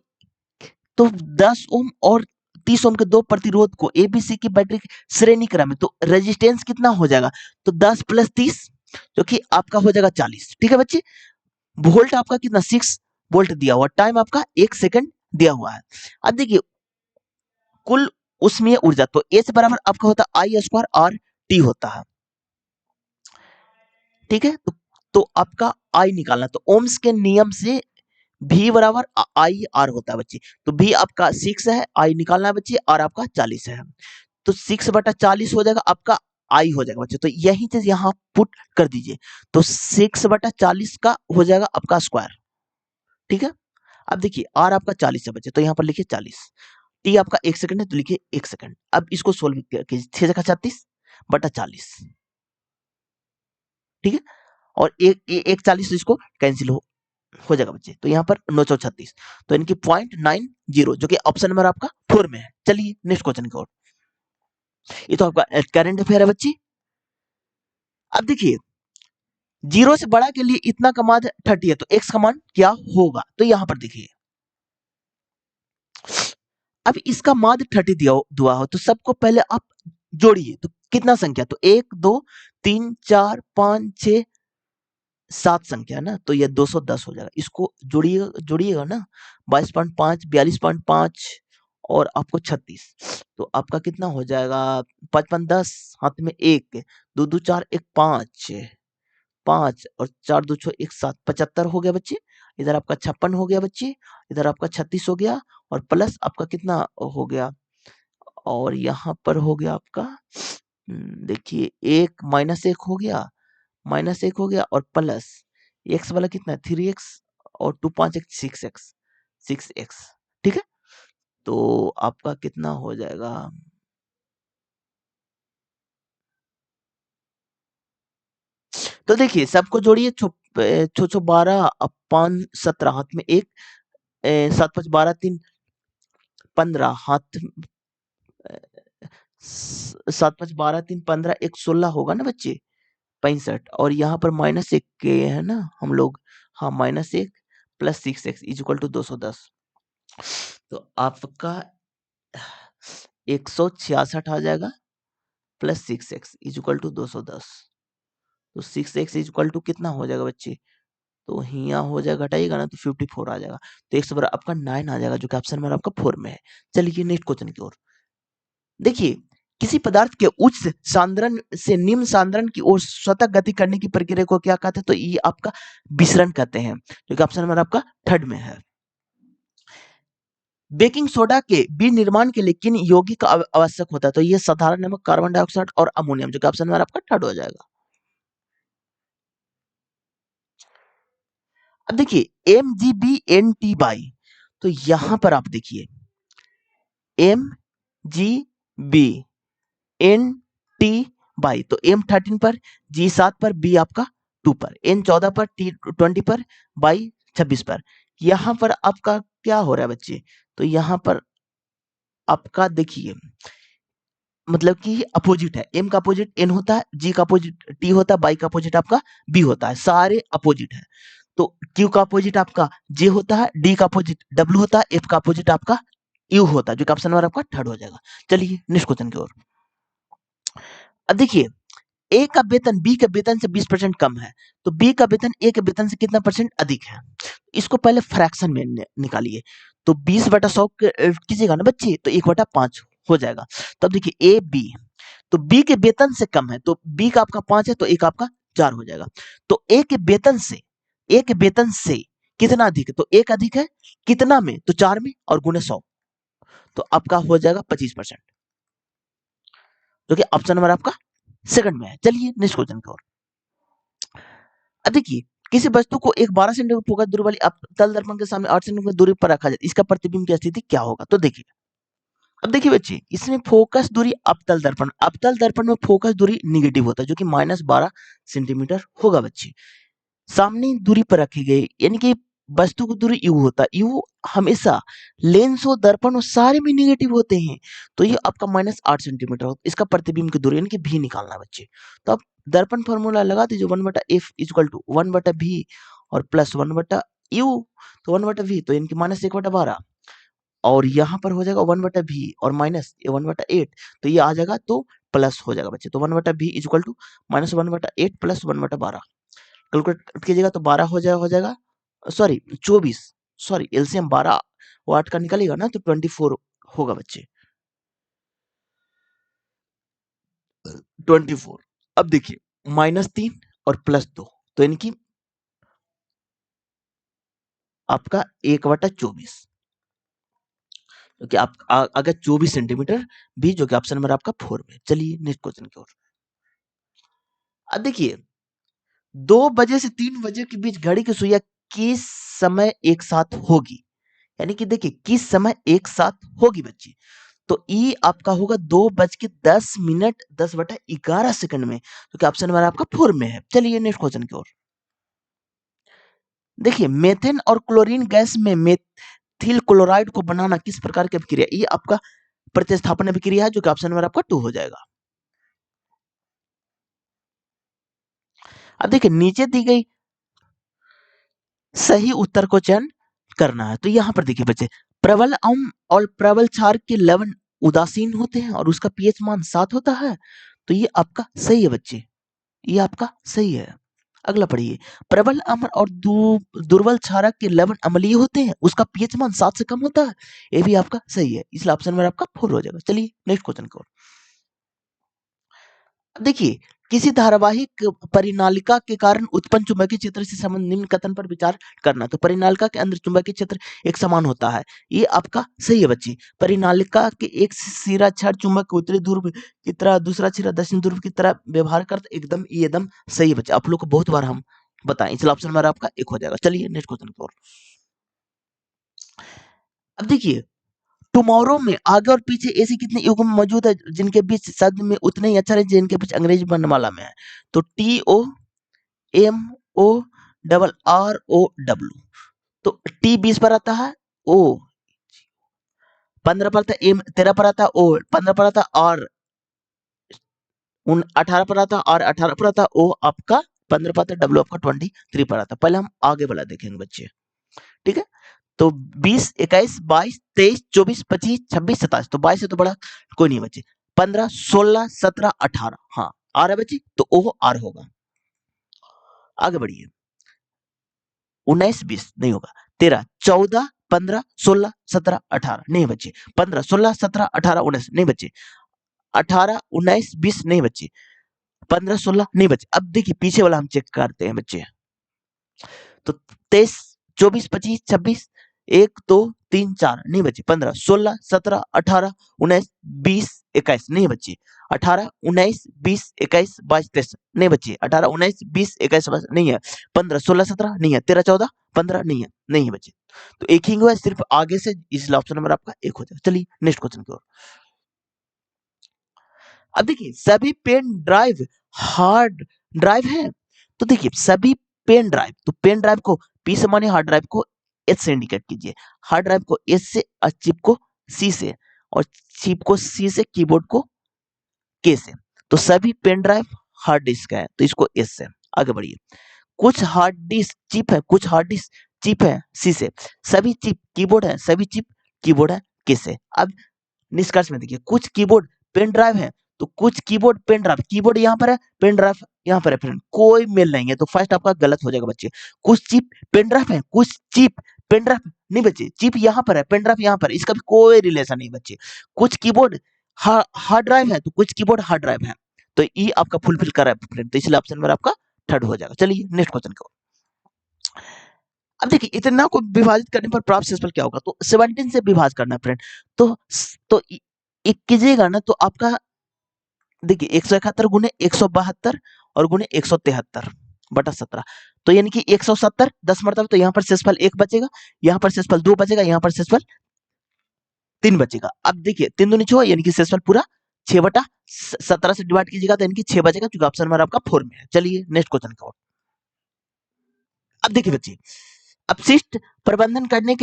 A: 10 ओम और 30 ओम के दो प्रतिरोध को एबीसी की बैटरी श्रेणी क्रम में, तो रेजिस्टेंस कितना हो जाएगा? तो 10 + 30, जो कि आपका हो जाएगा 40। ठीक है बच्चे। वोल्ट आपका कितना? 6 वोल्ट दिया हुआ, टाइम आपका 1 सेकंड दिया हुआ है। अब देखिए, कुल ऊष्मीय ऊर्जा, तो एच बराबर आपका होता है I² R T होता है। ठीक है, तो आपका आई निकालना, तो ओम्स के नियम से V बराबर IR होता है बच्चे। तो V आपका 6 है, I निकालना है बच्चे, और आपका 40 है। तो 6/40 हो जाएगा, आपका I हो जाएगा बच्चे। तो यही चीज यहाँ पुट कर दीजिए। तो 6/40 का हो जाएगा आपका स्क्वायर। ठीक है। अब देखिए, R आपका 40 है बच्चे, तो यहाँ पर लिखिए 40। T आपका 1 सेकंड है, तो लिखिए 1 सेकंड। अब इसको सोल्व कीजिए, 6/36/40। ठीक है। और एक 40 इसको कैंसिल हो जाएगा बच्चे। तो यहाँ पर 936, तो इनकी 0.90, जो कि ऑप्शन नंबर आपका 4 में है। चलिए नेक्स्ट क्वेश्चन की ओर। ये तो आपका करंट अफेयर है बच्चे। अब देखिए, 0 से बड़ा के लिए इतना का मान 30 है, तो x का मान क्या होगा? तो यहाँ पर देखिए, अब इसका मान 30 दिया हो, तो सबको पहले आप जोड़िए। तो कितना संख्या? तो 1 2 3 4 5 6 7 संख्या है ना, तो ये 210 हो जाएगा। इसको जोड़िएगा ना, 22.5 42.5 और आपको 36, तो आपका कितना हो जाएगा? 55 10, हाथ में 1, 2 2 4 1 5 5 और 4 2 6 1 7, 75 हो गया बच्चे। इधर आपका 56 हो गया बच्चे, इधर आपका 36 हो गया, और प्लस आपका कितना हो गया? और यहाँ पर हो गया आपका देखिए, 1 -1 हो गया, -1 हो गया, और प्लस एक्स वाला कितना है? 3x, और 2 5 1 6x। ठीक है। तो आपका कितना हो जाएगा? तो देखिए, सबको जोड़िए। 12 5 17, हाथ में 1, 7 5 12 3 15, हाथ 7 5 12 3 15 1 16 होगा ना बच्चे, 65। और यहाँ पर -1 के है ना हम लोग, हाँ, -1 + 6x = 210। तो आपका 166 आ जाएगा, प्लस 6x = 210। तो 6x = कितना हो जाएगा बच्चे? तो यहाँ हो जाएगा, घटाइएगा ना, तो 54 आ जाएगा। तो x बराबर आपका 9 आ जाएगा, जो कि ऑप्शन नंबर आपका 4 में है। चलिए नेक्स्ट क्वेश्चन की ओर। देखिए, किसी पदार्थ के उच्च सांद्रण से निम्न सांद्रण की ओर स्वतः गति करने की प्रक्रिया को क्या कहते हैं? तो ये आपका विसरण कहते हैं, जो कि ऑप्शन नंबर आपका 3 में है। बेकिंग सोडा के विनिर्माण के लिए किन यौगिक का आवश्यक होता है? तो ये साधारण नमक, कार्बन डाइऑक्साइड और अमोनियम, जो कि ऑप्शन नंबर आपका थर्ड हो जाएगा। अब देखिए MgBNT तो यहां पर आप देखिए MgBNT तो M13 पर, G7 पर, B आपका 2 पर, N14 पर, T20 पर, Y 26 पर। यहां पर आपका क्या हो रहा है बच्चे? तो यहां पर आपका देखिए मतलब कि अपोजिट है। M का अपोजिट N होता है, G का अपोजिट T होता है, Y का अपोजिट आपका B होता है, सारे अपोजिट है। तो Q का अपोजिट आपका J होता है, D का अपोजिट W होता है, F का अपोजिट आपका U होता है, जो कि ऑप्शन नंबर आपका थर्ड हो जाएगा। चलिए नेक्स्ट क्वेश्चन की ओर। अब देखिए ए का वेतन बी के वेतन से 20% कम है, तो बी का वेतन ए के वेतन से कितना परसेंट अधिक है? इसको पहले फ्रैक्शन में निकालिए। तो 20/100 कीजिएगा ना बच्चे, तो 1/5 हो जाएगा। तब देखिए ए बी, तो बी के वेतन से कम है, तो बी का आपका 5 है, तो एक आपका 4 हो जाएगा। तो ए के वेतन से कितना अधिक है? तो एक अधिक है कितना में? तो 4 में, और गुणे 100, तो आपका हो जाएगा 25%, जो कि ऑप्शन नंबर आपका सेकंड में है। चलिए नेक्स्ट क्वेश्चन की ओर। अब देखिए किसी वस्तु को एक 12 सेंटीमीटर फोकस दूरी वाली अवतल दर्पण के सामने 8 सेंटीमीटर दूरी पर रखा जाए, इसका प्रतिबिंब की स्थिति क्या होगा? तो देखिए अब देखिए बच्चे, इसमें फोकस दूरी अवतल दर्पण में फोकस दूरी निगेटिव होता है, जो कि -12 सेंटीमीटर होगा बच्चे। सामने दूरी पर रखी गई यानी कि वस्तु की दूरी यू होता है। यू हमेशा लेंस और दर्पण और सारे में निगेटिव होते हैं, तो ये आपका -8 सेंटीमीटर होता है। इसका प्रतिबिंब की दूरी यानी कि भी निकालना है बच्चे। तो आप दर्पण फॉर्मूला लगा दीजिए, 1/f इक्वल टू 1/v और प्लस 1/u, तो 1/v तो इनकी -1/12, और यहाँ पर हो जाएगा 1/v और माइनस 1/8, तो ये आ जाएगा तो प्लस हो जाएगा बच्चे। तो 1/v equal to -1/8 plus 1/12, calculate कीजिएगा तो 12 हो जाएगा, सॉरी 24, सॉरी एलसीएम 12 और 8 का निकलेगा ना, तो 24 होगा बच्चे, 24। अब देखिए -3 और +2, तो इनकी आपका 1/24, क्योंकि आप अगर 24 सेंटीमीटर भी, जो कि ऑप्शन नंबर आपका 4 में। चलिए नेक्स्ट क्वेश्चन की ओर। अब देखिए 2 बजे से 3 बजे के बीच घड़ी की सुइयां किस समय एक साथ होगी? यानी कि देखिए किस समय एक साथ होगी बच्चे? तो ई आपका होगा 2:10 10/11 में, क्योंकि ऑप्शन नंबर आपका 4 में है। चलिए नेक्स्ट क्वेश्चन की ओर। देखिए मेथेन और क्लोरीन गैस में मेथिल क्लोराइड को बनाना किस प्रकार की अभिक्रिया? ये आपका प्रतिस्थापन अभिक्रिया है, जो कि ऑप्शन नंबर आपका 2 हो जाएगा। अब देखिए नीचे दी गई सही उत्तर को चयन करना है। तो यहाँ पर देखिए बच्चे, प्रबल अम्ल और प्रबल क्षार के लवण उदासीन होते हैं और उसका पीएच मान 7 होता है, तो ये आपका सही है बच्चे, ये आपका सही है। अगला पढ़िए, प्रबल अम्ल और दुर्बल क्षारक के लवण अम्लीय होते हैं, उसका पीएच मान 7 से कम होता है, ये भी आपका सही है, इसलिए ऑप्शन में आपका 4 हो जाएगा। चलिए नेक्स्ट क्वेश्चन को देखिए, किसी धारावाहिक परिनालिका के कारण उत्पन्न चुंबकीय क्षेत्र से संबंधित निम्न कथन पर विचार करना। तो परिनालिका के अंदर चुंबकीय क्षेत्र एक समान होता है, ये आपका सही है बच्ची। परिनालिका के एक सिरा क्षार चुंबक उत्तरी ध्रुव की तरह, दूसरा सिरा दक्षिण ध्रुव की तरह व्यवहार करता, एकदम ये एकदम सही है बच्चे। आप लोग को बहुत बार हम बताएं, इसलिए ऑप्शन नंबर आपका 1 हो जाएगा। चलिए नेक्स्ट क्वेश्चन की ओर। अब देखिए टुमारो में आगे और पीछे ऐसे कितने युग्म मौजूद है जिनके बीच शब्द में उतने ही अक्षर है जिनके बीच अंग्रेजी वर्णमाला में है? तो TOMORROW, तो T 20 पर आता है, O 15 पर आता है, M 13 पर आता है, O 15 पर आता है, R 18 पर आता है, R 18 पर आता है, O आपका 15 पर आता है, W आपका 23 पर आता है। पहले हम आगे वाला देखेंगे बच्चे, ठीक है। तो 20, 21, 22, 23, 24, 25, 26, 27, तो 22 से तो बड़ा कोई नहीं बच्चे। 15, 16, 17, 18, हाँ आ रहा है बच्चे, तो ओ आर होगा। आगे बढ़िए, 19, 20 नहीं होगा, 13, 14, 15, 16, 17, 18 नहीं बच्चे, 15, 16, 17, 18, 19 नहीं बच्चे, 18, 19, 20 नहीं बच्चे, 15, 16 नहीं बच्चे। अब देखिए पीछे वाला हम चेक करते हैं बच्चे, तो 23, 24, 25, 26, 1 2 3 4 नहीं बच्चे, 15 16 17 18 19 20 21 नहीं बच्चे, 18 19 20 21 22 23 नहीं बच्चे, 18 19 20 21 22 नहीं है, 15 16 17 नहीं है, 13 14 15 नहीं है बच्चे। तो एक ही हुआ, सिर्फ आगे से, इसलिए ऑप्शन नंबर आपका एक हो जाएगा। चलिए नेक्स्ट क्वेश्चन की ओर। अब देखिए सभी पेन ड्राइव हार्ड ड्राइव है, तो देखिए सभी पेन ड्राइव, तो पेन ड्राइव को पी से माने, हार्ड ड्राइव को एच से इंडिकेट कीजिए, हार्ड ड्राइव को एच से और चिप को सी से, और चिप को सी से, कीबोर्ड को के से। तो सभी पेन ड्राइव हार्ड डिस्क है, तो इसको एस से। आगे बढ़िए, कुछ हार्ड डिस्क चिप है, कुछ हार्ड डिस्क चिप है सी से, सभी चिप कीबोर्ड है, सभी चिप कीबोर्ड है के से। अब निष्कर्ष में देखिए, कुछ कीबोर्ड पेन ड्राइव है, तो कुछ कीबोर्ड पेन ड्राइव, कीबोर्ड यहाँ पर है, पेन ड्राइव यहाँ पर है फ्रेंड, कोई मेल नहीं है, तो फर्स्ट आपका गलत हो जाएगा बच्चे। कुछ चिप पेन ड्राइव है, कुछ चिप पेन ड्राइव नहीं बच्चे, चिप यहाँ पर है, पेन ड्राइव यहाँ पर, इसका भी कोई रिलेशन नहीं बच्चे। कुछ कीबोर्ड हार्ड ड्राइव है, तो कुछ कीबोर्ड हार्ड ड्राइव है, तो ये आपका फुलफिल कर रहा है फ्रेंड, तो इसलिए ऑप्शन नंबर आपका थर्ड हो जाएगा। चलिए नेक्स्ट क्वेश्चन को। अब देखिए इतना को विभाजित करने पर प्राप्त शेषफल क्या होगा, तो 17 से विभाजित करना है फ्रेंड, तो एक कीजिएगा ना, तो आपका देखिए 171 गुने 172 और गुने 173 बटा 17, तो यानी कि 170 10 मरतबा, तो यहाँ पर शेषफल 1 बचेगा, यहाँ पर शेषफल 2 बचेगा, यहाँ पर शेषफल 3 बचेगा। अब देखिए 3 दूनी 6 यानी कि शेषफल पूरा 6 बटा 17 से डिवाइड कीजिएगा, तो यानी कि 6 बचेगा, क्योंकि ऑप्शन नंबर आपका 4 में है। चलिए नेक्स्ट क्वेश्चन की ओर। अब देखिए बच्चे, अपशिष्ट प्रबंधन करने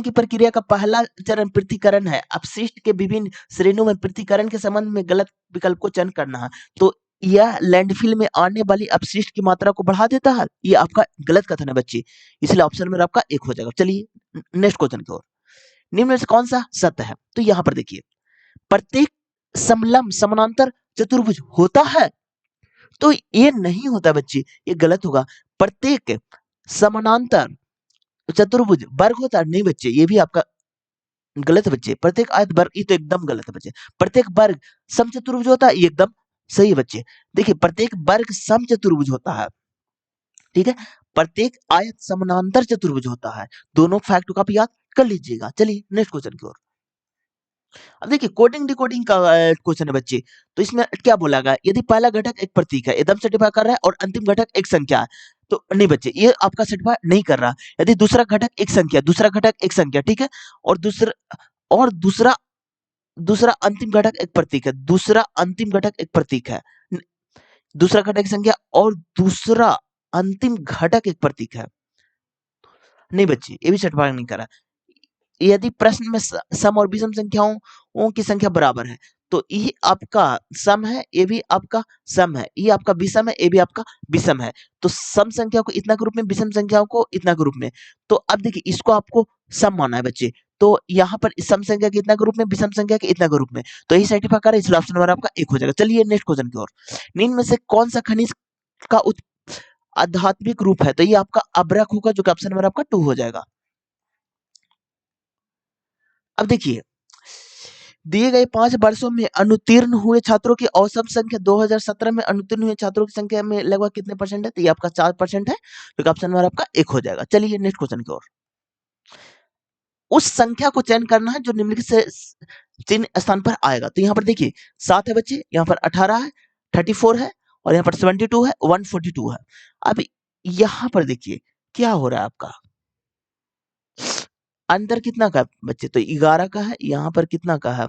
A: की प्रक्रिया का पहला चरण पृथक्करण है। अपशिष्ट के विभिन्न श्रेणियों में पृथक्करण के संबंध में गलत विकल्प को चयन करना है, तो यह लैंडफिल में आने वाली अपशिष्ट की मात्रा को बढ़ा देता है, ये आपका गलत कथन है बच्चे, इसलिए ऑप्शन में आपका एक हो जाएगा। चलिए नेक्स्ट क्वेश्चन की ओर। निम्न में से कौन सा सत्य है, तो यहाँ पर देखिए, प्रत्येक समलंब समानांतर चतुर्भुज होता है, तो ये नहीं होता बच्चे, ये गलत होगा। प्रत्येक समानांतर चतुर्भुज वर्ग होता है, नहीं बच्चे, ये भी आपका गलत है बच्चे। प्रत्येक आयत वर्ग, ये तो एकदम गलत है बच्चे। प्रत्येक वर्ग समचतुर्भुज होता है, ये एकदम सही है बच्चे। देखिए प्रत्येक वर्ग समचतुर्भुज होता है, ठीक है, प्रत्येक आयत समानांतर चतुर्भुज होता है, दोनों फैक्ट को आप याद कर लीजिएगा। चलिए नेक्स्ट क्वेश्चन की ओर। अब देखिए कोडिंग डिकोडिंग का क्वेश्चन है बच्चे, तो इसमें क्या बोला गया, यदि पहला घटक एक प्रतीक है, एकदम सेटिफाई कर रहा है, और अंतिम घटक एक संख्या है, तो नहीं बच्चे, ये आपका सेटिफाई नहीं कर रहा। यदि दूसरा घटक एक संख्या, दूसरा घटक एक संख्या, ठीक है, और दूसरा दूसरा अंतिम घटक एक प्रतीक है, दूसरा अंतिम घटक एक प्रतीक है, दूसरा घटक एक संख्या और दूसरा अंतिम घटक एक प्रतीक है, नहीं बच्चे, ये भी सेटिफाई नहीं करा। यदि प्रश्न में सम और विषम संख्याओं की संख्या बराबर है, तो ये आपका सम है, ये भी आपका सम है, ये आपका विषम है, ये भी आपका विषम है, तो सम संख्या को इतना के रूप में, विषम संख्याओं को इतना के रूप में। तो अब देखिए इसको आपको सम मानना है बच्चे, तो यहाँ पर सम संख्या के इतना के रूप में, विषम संख्या के इतना के रूप में, तो यही सर्टिफाई कर, इसलिए ऑप्शन नंबर आपका एक हो जाएगा। चलिए नेक्स्ट क्वेश्चन की ओर। निम्न में से कौन सा खनिज का आध्यात्मिक रूप है, तो ये आपका अब्रक होगा, जो कि ऑप्शन नंबर आपका 2 हो जाएगा। अब देखिए, दिए गए 5 वर्षों में अनुत्तीर्ण हुए छात्रों की औसत संख्या 2017 में अनुत्तीर्ण हुए छात्रों की संख्या में लगभग कितने परसेंट है, तो ये आपका 4% है, तो ऑप्शन नंबर आपका एक हो जाएगा। चलिए नेक्स्ट क्वेश्चन की ओर। उस संख्या को चयन करना है जो निम्नलिखित से चिन्ह स्थान पर आएगा, तो यहाँ पर देखिए 7 है बच्चे, यहाँ पर 18 है, 34 है, और यहाँ पर 72 है, 142 है। अब यहाँ पर देखिए क्या हो रहा है आपका, अंतर कितना का है बच्चे, तो 11 का है, यहाँ पर कितना का है,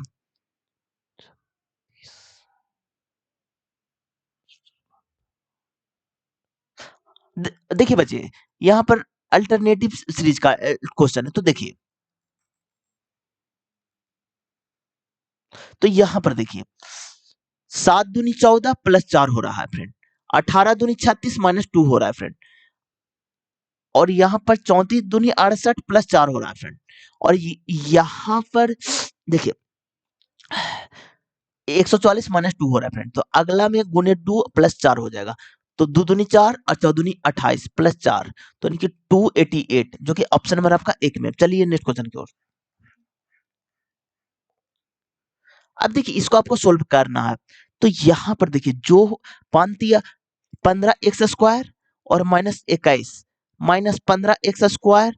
A: देखिए बच्चे, यहाँ पर अल्टरनेटिव सीरीज का क्वेश्चन है, तो देखिए, तो यहाँ पर देखिए 7 दूनी 14 प्लस 4 हो रहा है फ्रेंड, 18 दूनी 36 माइनस 2 हो रहा है फ्रेंड, और यहाँ पर 34 दूनी 68 प्लस 4 हो रहा है फ्रेंड, और यहाँ पर देखिए 144 माइनस 2 हो रहा है फ्रेंड, तो अगला में गुने 2 प्लस 4 हो जाएगा, तो 2 दूनी 4 और 4 दूनी 28 प्लस 4, तो यानी कि 288, जो कि ऑप्शन नंबर आपका एक में। चलिए नेक्स्ट क्वेश्चन की ओर। अब देखिए इसको आपको सोल्व करना है, तो यहाँ पर देखिए जो 15 एक्स स्क्वायर और माइनस 21 माइनस 15 एक्स स्क्वायर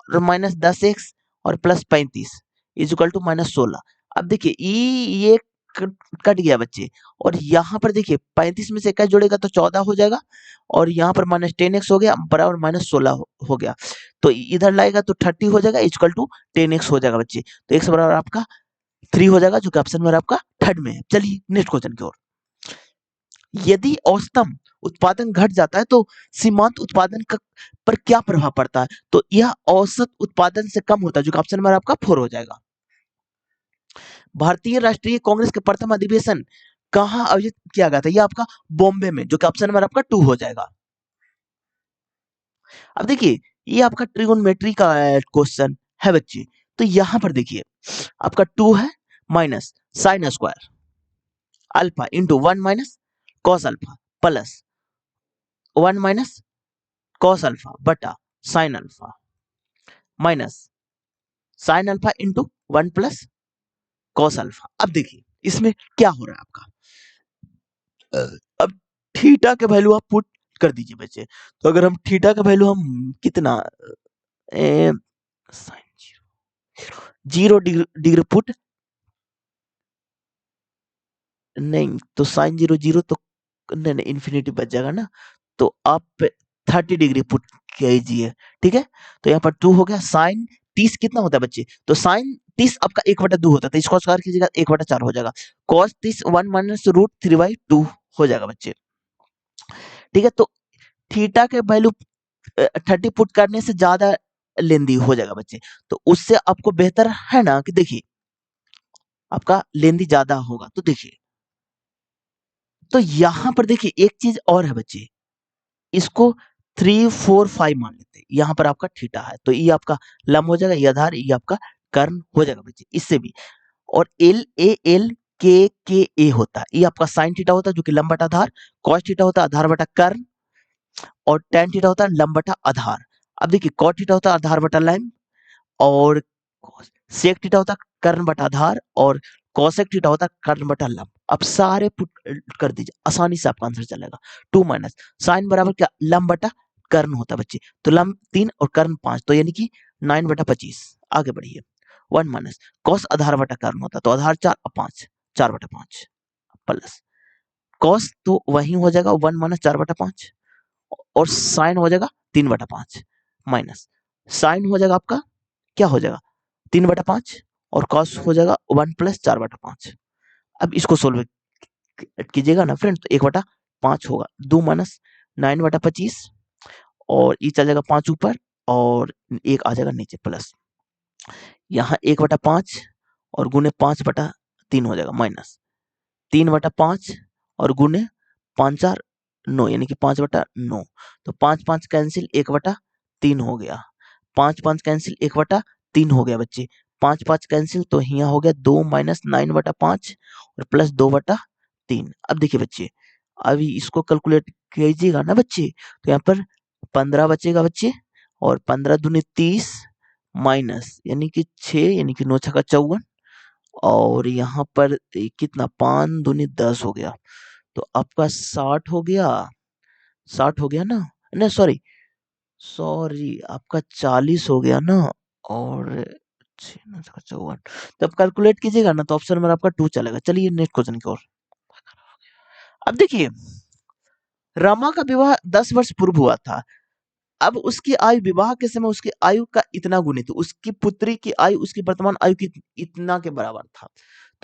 A: और माइनस 10x और plus 35 is equal to minus 16। अब देखिए ये कट गया बच्चे, और यहाँ पर देखिए 35 में से 21 जोड़ेगा तो 14 हो जाएगा, और यहाँ पर माइनस 10x हो गया बराबर माइनस 16 हो गया, तो इधर लाएगा तो 30 हो जाएगा इक्वल टू 10x हो जाएगा बच्चे। तो x बराबर आपका 3 हो जाएगा, जो कि ऑप्शन में आपका थर्ड में है। चलिए नेक्स्ट क्वेश्चन की ओर। यदि औसतन उत्पादन घट जाता है तो सीमांत उत्पादन पर क्या प्रभाव पड़ता है? तो यह औसत उत्पादन से कम होता है, जो कि ऑप्शन में आपका 4 हो जाएगा। भारतीय राष्ट्रीय कांग्रेस के प्रथम अधिवेशन कहाँ आयोजित किया गया था? यह आपका बॉम्बे में, जो कि ऑप्शन में आपका 2 हो जाएगा। अब देखिए ये आपका ट्रिगोनोमेट्री का क्वेश्चन है बच्चे, तो यहां पर देखिए आपका 2 है minus sine square alpha into 1 minus cos alpha plus 1 minus cos alpha बटा sine alpha minus sine alpha into 1 plus cos alpha. अब देखिए इसमें क्या हो रहा है आपका, अब थीटा के वैल्यू आप पुट कर दीजिए बच्चे। तो अगर हम थीटा का वैल्यू हम कितना साइन 0 डिग्री पुट नहीं, तो साइन 0 0 तो नहीं नहीं इन्फिनिटी बच जाएगा ना, तो आप 30 डिग्री पुट कीजिए, ठीक है। तो यहाँ पर 2 हो गया, साइन 30 कितना होता है बच्चे? तो साइन 30 आपका 1/2 होता है, तो इसको स्क्वायर कीजिएगा 1/4 हो जाएगा। कॉस 30 1 माइनस रूट 3/2 हो जाएगा बच्चे, ठीक है। तो थीटा के वैल्यू 30 पुट करने से ज्यादा लेंदी हो जाएगा बच्चे, तो उससे आपको बेहतर है ना कि देखिए आपका लेंदी ज्यादा होगा। तो देखिए तो यहां पर देखिए एक चीज और है बच्चे, इसको 3 4 5 मान लेते हैं, यहाँ पर आपका थीटा है तो ये आपका लंब हो जाएगा, ये आधार, ये आपका कर्ण हो जाएगा बच्चे इससे भी। और एल के ए होता है, ये आपका साइन थीटा होता है जो कि लंब बटा आधार, कॉस थीटा होता है आधार बटा कर्ण, और टेन थीटा होता है लंब बटा आधार। अब देखिए कॉट थीटा होता है आधार बटा लंब, और सेक थीटा होता है कर्ण बटा आधार, और कॉसेक थीटा होता है कर्ण बटा लंब। अब सारे पुट कर दीजिए, आसानी से आपका आंसर चलेगा। 2 माइनस साइन बराबर क्या, लंब बटा कर्ण होता है बच्चे, तो लंब 3 और कर्ण 5, तो यानी कि 9/25। आगे बढ़िए 1 माइनस कॉस आधार बटा कर्ण होता है, तो आधार 4 और 5 4/5 प्लस कॉस तो वही हो जाएगा 1 माइनस 4/5, और साइन हो जाएगा 3/5 माइनस साइन हो जाएगा आपका क्या हो जाएगा 3/5, और कॉस हो जाएगा 1 प्लस 4/5। अब इसको सोल्व कीजिएगा ना फ्रेंड, तो 1/5 होगा, 2 माइनस 9/25, और ये चल जाएगा 5 ऊपर और एक आ जाएगा नीचे प्लस, यहाँ 1/5 और गुने 5/3 हो जाएगा माइनस 3/5 और गुने 5 4 9 यानी कि 5/9, तो 5 5 कैंसिल 1/3 हो गया, 5 5 कैंसिल 1/3 हो गया बच्चे, 5 5 कैंसिल, तो यहाँ हो गया 2 माइनस 9/5 और प्लस 2/3। अब देखिए बच्चे अभी इसको कैलकुलेट कीजिएगा ना बच्चे, तो यहाँ पर 15 बचेगा बच्चे, और 15 दूनी 30 माइनस यानी कि 6 यानी कि 9 छक्का 54, और यहाँ पर कितना 5 दूनी 10 हो गया, तो आपका 60 हो गया, 60 हो गया ना, नहीं सॉरी सॉरी आपका 40 हो गया ना, और 54, तो आप कैलकुलेट कीजिएगा ना, तो ऑप्शन में आपका 2 चलेगा। चलिए नेक्स्ट क्वेश्चन की ओर। अब देखिए रमा का विवाह 10 वर्ष पूर्व हुआ था, अब उसकी आयु विवाह के समय उसकी आयु का इतना गुणित, उसकी पुत्री की आयु उसकी वर्तमान आयु की इतना के बराबर था,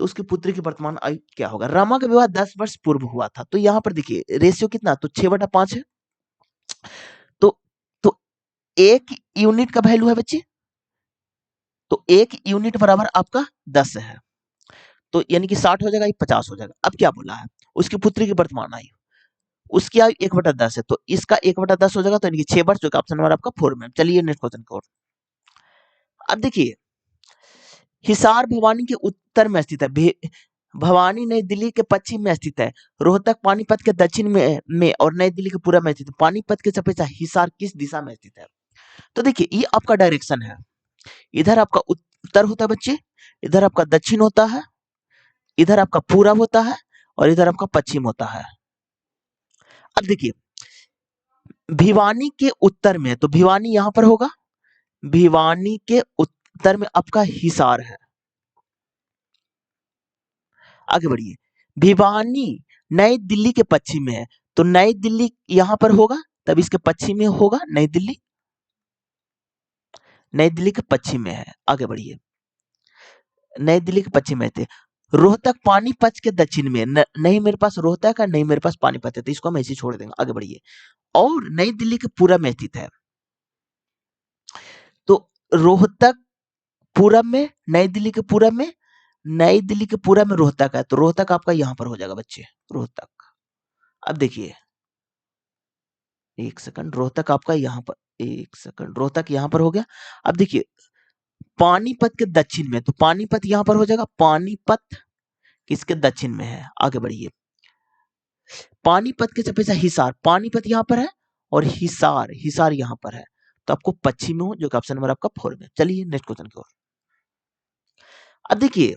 A: तो उसकी पुत्री की वर्तमान आयु क्या होगा? रमा का विवाह 10 वर्ष पूर्व हुआ था, तो यहाँ पर देखिए रेशियो कितना, तो 6/5 है, तो तो एक यूनिट का वैल्यू है बच्चे, तो एक यूनिट बराबर आपका 10 है, तो यानी कि 60 हो जाएगा, ये 50 हो जाएगा। अब क्या बोला है, उसकी पुत्री की वर्तमान आयु, उसकी आयु 1/10 है, तो इसका 1/10 हो जाएगा, तो यानी कि 6 वर्ष, जो कि ऑप्शन नंबर आपका 4 में। चलिए नेक्स्ट क्वेश्चन की ओर। अब देखिए हिसार भवानी के उत्तर में स्थित है, भवानी नई दिल्ली के पश्चिम में स्थित है, रोहतक पानीपत के दक्षिण में और नई दिल्ली के पूर्व में स्थित है। पानीपत के चपेटा हिसार किस दिशा में स्थित है? तो देखिए ये आपका डायरेक्शन है, इधर आपका उत्तर होता है बच्चे, इधर आपका दक्षिण होता है, इधर आपका पूरब होता है, और इधर आपका पश्चिम होता है। अब देखिए भिवानी के उत्तर में, तो भिवानी यहां पर होगा, भिवानी के उत्तर में आपका हिसार है। आगे बढ़िए। भिवानी नई दिल्ली के पश्चिम में है, तो नई दिल्ली यहां पर होगा, तब इसके पश्चिम में होगा नई दिल्ली। नई दिल्ली के पश्चिम में है। आगे बढ़िए। नई दिल्ली के पश्चिम में थे। रोहतक पानीपत के दक्षिण में नहीं मेरे पास रोहतक है, नहीं मेरे पास पानीपत है, तो इसको हम ऐसे छोड़ देंगे। आगे बढ़िए। और नई दिल्ली के पूरब में स्थित है। तो रोहतक पूरब में, नई दिल्ली के पूरब में, नई दिल्ली के पूरब में रोहतक है, तो रोहतक आपका यहां पर हो जाएगा बच्चे, रोहतक। अब देखिए, एक सेकंड, रोहतक आपका यहां पर, एक सेकंड, रोहतक यहां पर हो गया। अब देखिए, पानीपत के दक्षिण में, तो पानीपत यहां पर हो जाएगा। पानीपत किसके दक्षिण में है? आगे बढ़िए। पानीपत के सबसे हिसार, पानीपत यहां पर है और हिसार, हिसार यहां पर है, तो आपको पश्चिम में हो, जो कि ऑप्शन नंबर आपका 4 में। चलिए नेक्स्ट क्वेश्चन की ओर। अब देखिए,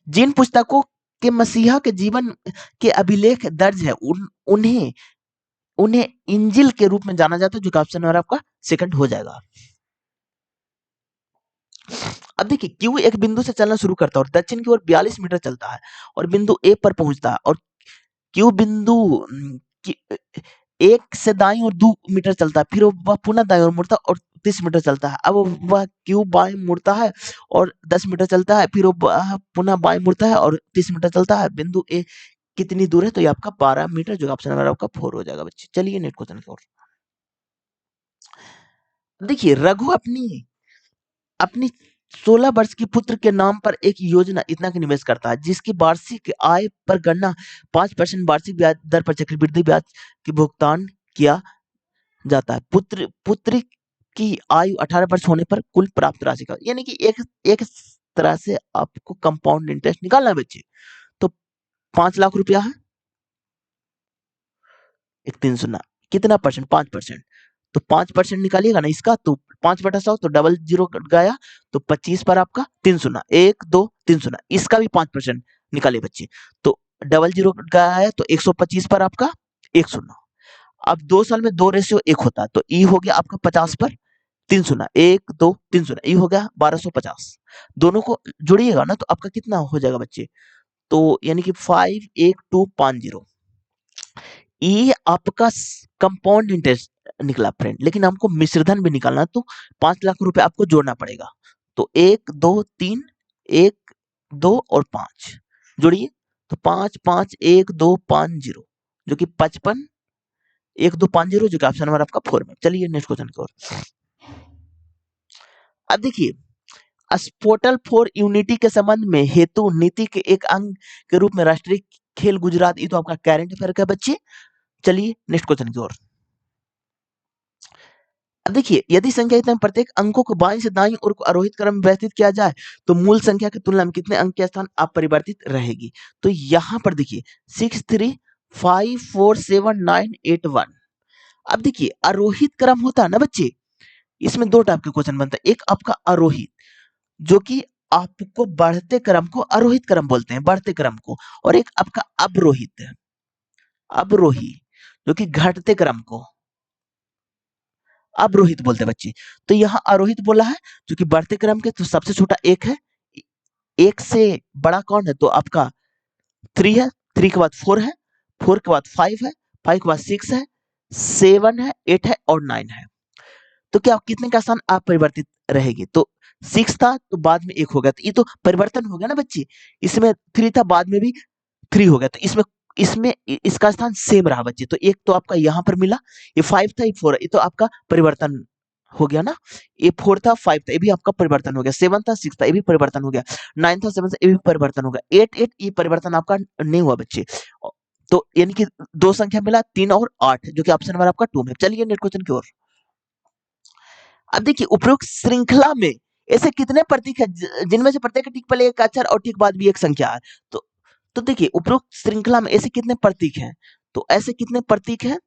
A: जिन पुस्तकों के मसीहा के जीवन के अभिलेख दर्ज है, उन्हें उन्हें इंजिल के रूप में जाना जाता है, जो कि ऑप्शन नंबर आपका सेकंड हो जाएगा। अब देखिए, क्यू एक बिंदु से चलना शुरू करता है और दक्षिण की ओर 42 मीटर चलता है और बिंदु ए पर पहुंचता है, और क्यू बिंदु एक से दाईं ओर 2 मीटर चलता है, फिर वह पुनः दाईं ओर मुड़ता है और 30 मीटर चलता है। अब वह क्यू बाएं मुड़ता है और 10 मीटर चलता है, फिर वह पुनः बाएं मुड़ता है और 30 मीटर चलता है। बिंदु ए कितनी दूर है? तो ये आपका 12 मीटर, जो ऑप्शन नंबर आपका 4 हो जाएगा बच्चे। चलिए नेक्स्ट क्वेश्चन की ओर। देखिए, रघु अपनी अपनी 16 वर्ष की पुत्र के नाम पर एक योजना इतना का निवेश करता है, जिसकी वार्षिक आय पर गणना 5% वार्षिक ब्याज दर पर चक्रवृद्धि ब्याज की भुगतान किया जाता है। पुत्र पुत्री की आयु 18 वर्ष होने पर कुल प्राप्त राशि का, यानी कि एक एक तरह से आपको कंपाउंड इंटरेस्ट निकालना है बच्चे। तो 5 लाख रुपया है, एक 3 शून्य, कितना परसेंट? 5%। तो 5% निकालिएगा ना इसका, तो 5/100, तो डबल जीरो गया, तो 25 पर आपका 3 शून्य, 1 2 3 शून्य, इसका भी 5% निकालिए बच्चे, तो डबल जीरो गया है, तो 125 पर आपका 1 शून्य। अब 2 साल में 2:1 होता है, तो ई हो गया आपका 50 पर 3 शून्य, 1 2 3 शून्य, ई हो गया 1250। दोनों को जोड़िएगा ना, तो आपका कितना हो जाएगा बच्चे? तो यानी कि 51250। ये आपका कंपाउंड इंटरेस्ट निकला फ्रेंड, लेकिन हमको मिश्रधन भी निकालना है, तो 5 लाख रुपए आपको जोड़ना पड़ेगा। तो 1 2 3, 1 2 और 5 जोड़िए, तो 5 5 1 2 5 0, जो कि 55 1 2 5 0, जो कि ऑप्शन नंबर आपका 4 में। चलिए नेक्स्ट क्वेश्चन की ओर। अब देखिए, स्पोर्टल फॉर यूनिटी के संबंध में हेतु नीति के एक अंग के रूप में राष्ट्रीय खेल गुजरात, ये तो आपका करंट अफेयर का बच्चे। चलिए नेक्स्ट क्वेश्चन की ओर। अब देखिए, यदि संख्या इतने प्रत्येक अंकों को बाईं से दाईं ओर को आरोहित क्रम में व्यवस्थित किया जाए, तो मूल संख्या की तुलना में कितने अंक के स्थान अपरिवर्तित रहेगी? तो यहाँ पर देखिए 6 3 5 4 7 9 8 1। अब देखिए, आरोहित क्रम होता है ना बच्चे, इसमें दो टाइप के क्वेश्चन बनता है। एक आपका आरोहित, जो कि आपको बढ़ते क्रम को आरोहित क्रम बोलते हैं, बढ़ते क्रम को, और एक आपका अवरोहित है, अवरोही, जो कि घटते क्रम को अवरोहित बोलते हैं बच्चे। तो यहाँ आरोहित बोला है, जो कि बढ़ते क्रम के, तो सबसे छोटा 1 है, 1 से बड़ा कौन है? तो आपका 3 है, 3 के बाद 4 है, 4 के बाद 5 है, 5 के बाद 6 है, 7 है, 8 है और 9 है। तो क्या कितने का स्थान अपरिवर्तित रहेगी? तो 6 था, तो बाद में 1 हो गया, तो ये तो परिवर्तन हो गया ना बच्चे। इसमें 3 था, बाद में भी 3 हो गया, तो इसमें इसमें इसका स्थान सेम रहा बच्चे। तो एक तो आपका यहाँ पर मिला, ये 5 था, ये 4 है, ये तो आपका परिवर्तन हो गया ना। ये 4 था, 5 था, ये भी आपका परिवर्तन हो गया। 7 था, 6 था, ये भी परिवर्तन हो गया। 9 था, 7 था, ये भी परिवर्तन हो गया। 8 8, ये परिवर्तन आपका नहीं हुआ बच्चे। तो यानी कि दो संख्या मिला, 3 और 8, जो कि ऑप्शन नंबर आपका 2 में। चलिए नेक्स्ट क्वेश्चन की ओर। अब देखिए, उपरोक्त श्रृंखला में ऐसे कितने प्रतीक है जिनमें से प्रत्येक टिक पहले एक अक्षर और टिक बाद भी एक संख्या है? तो देखिए, उपरोक्त श्रृंखला में ऐसे कितने प्रतीक हैं? तो ऐसे कितने प्रतीक हैं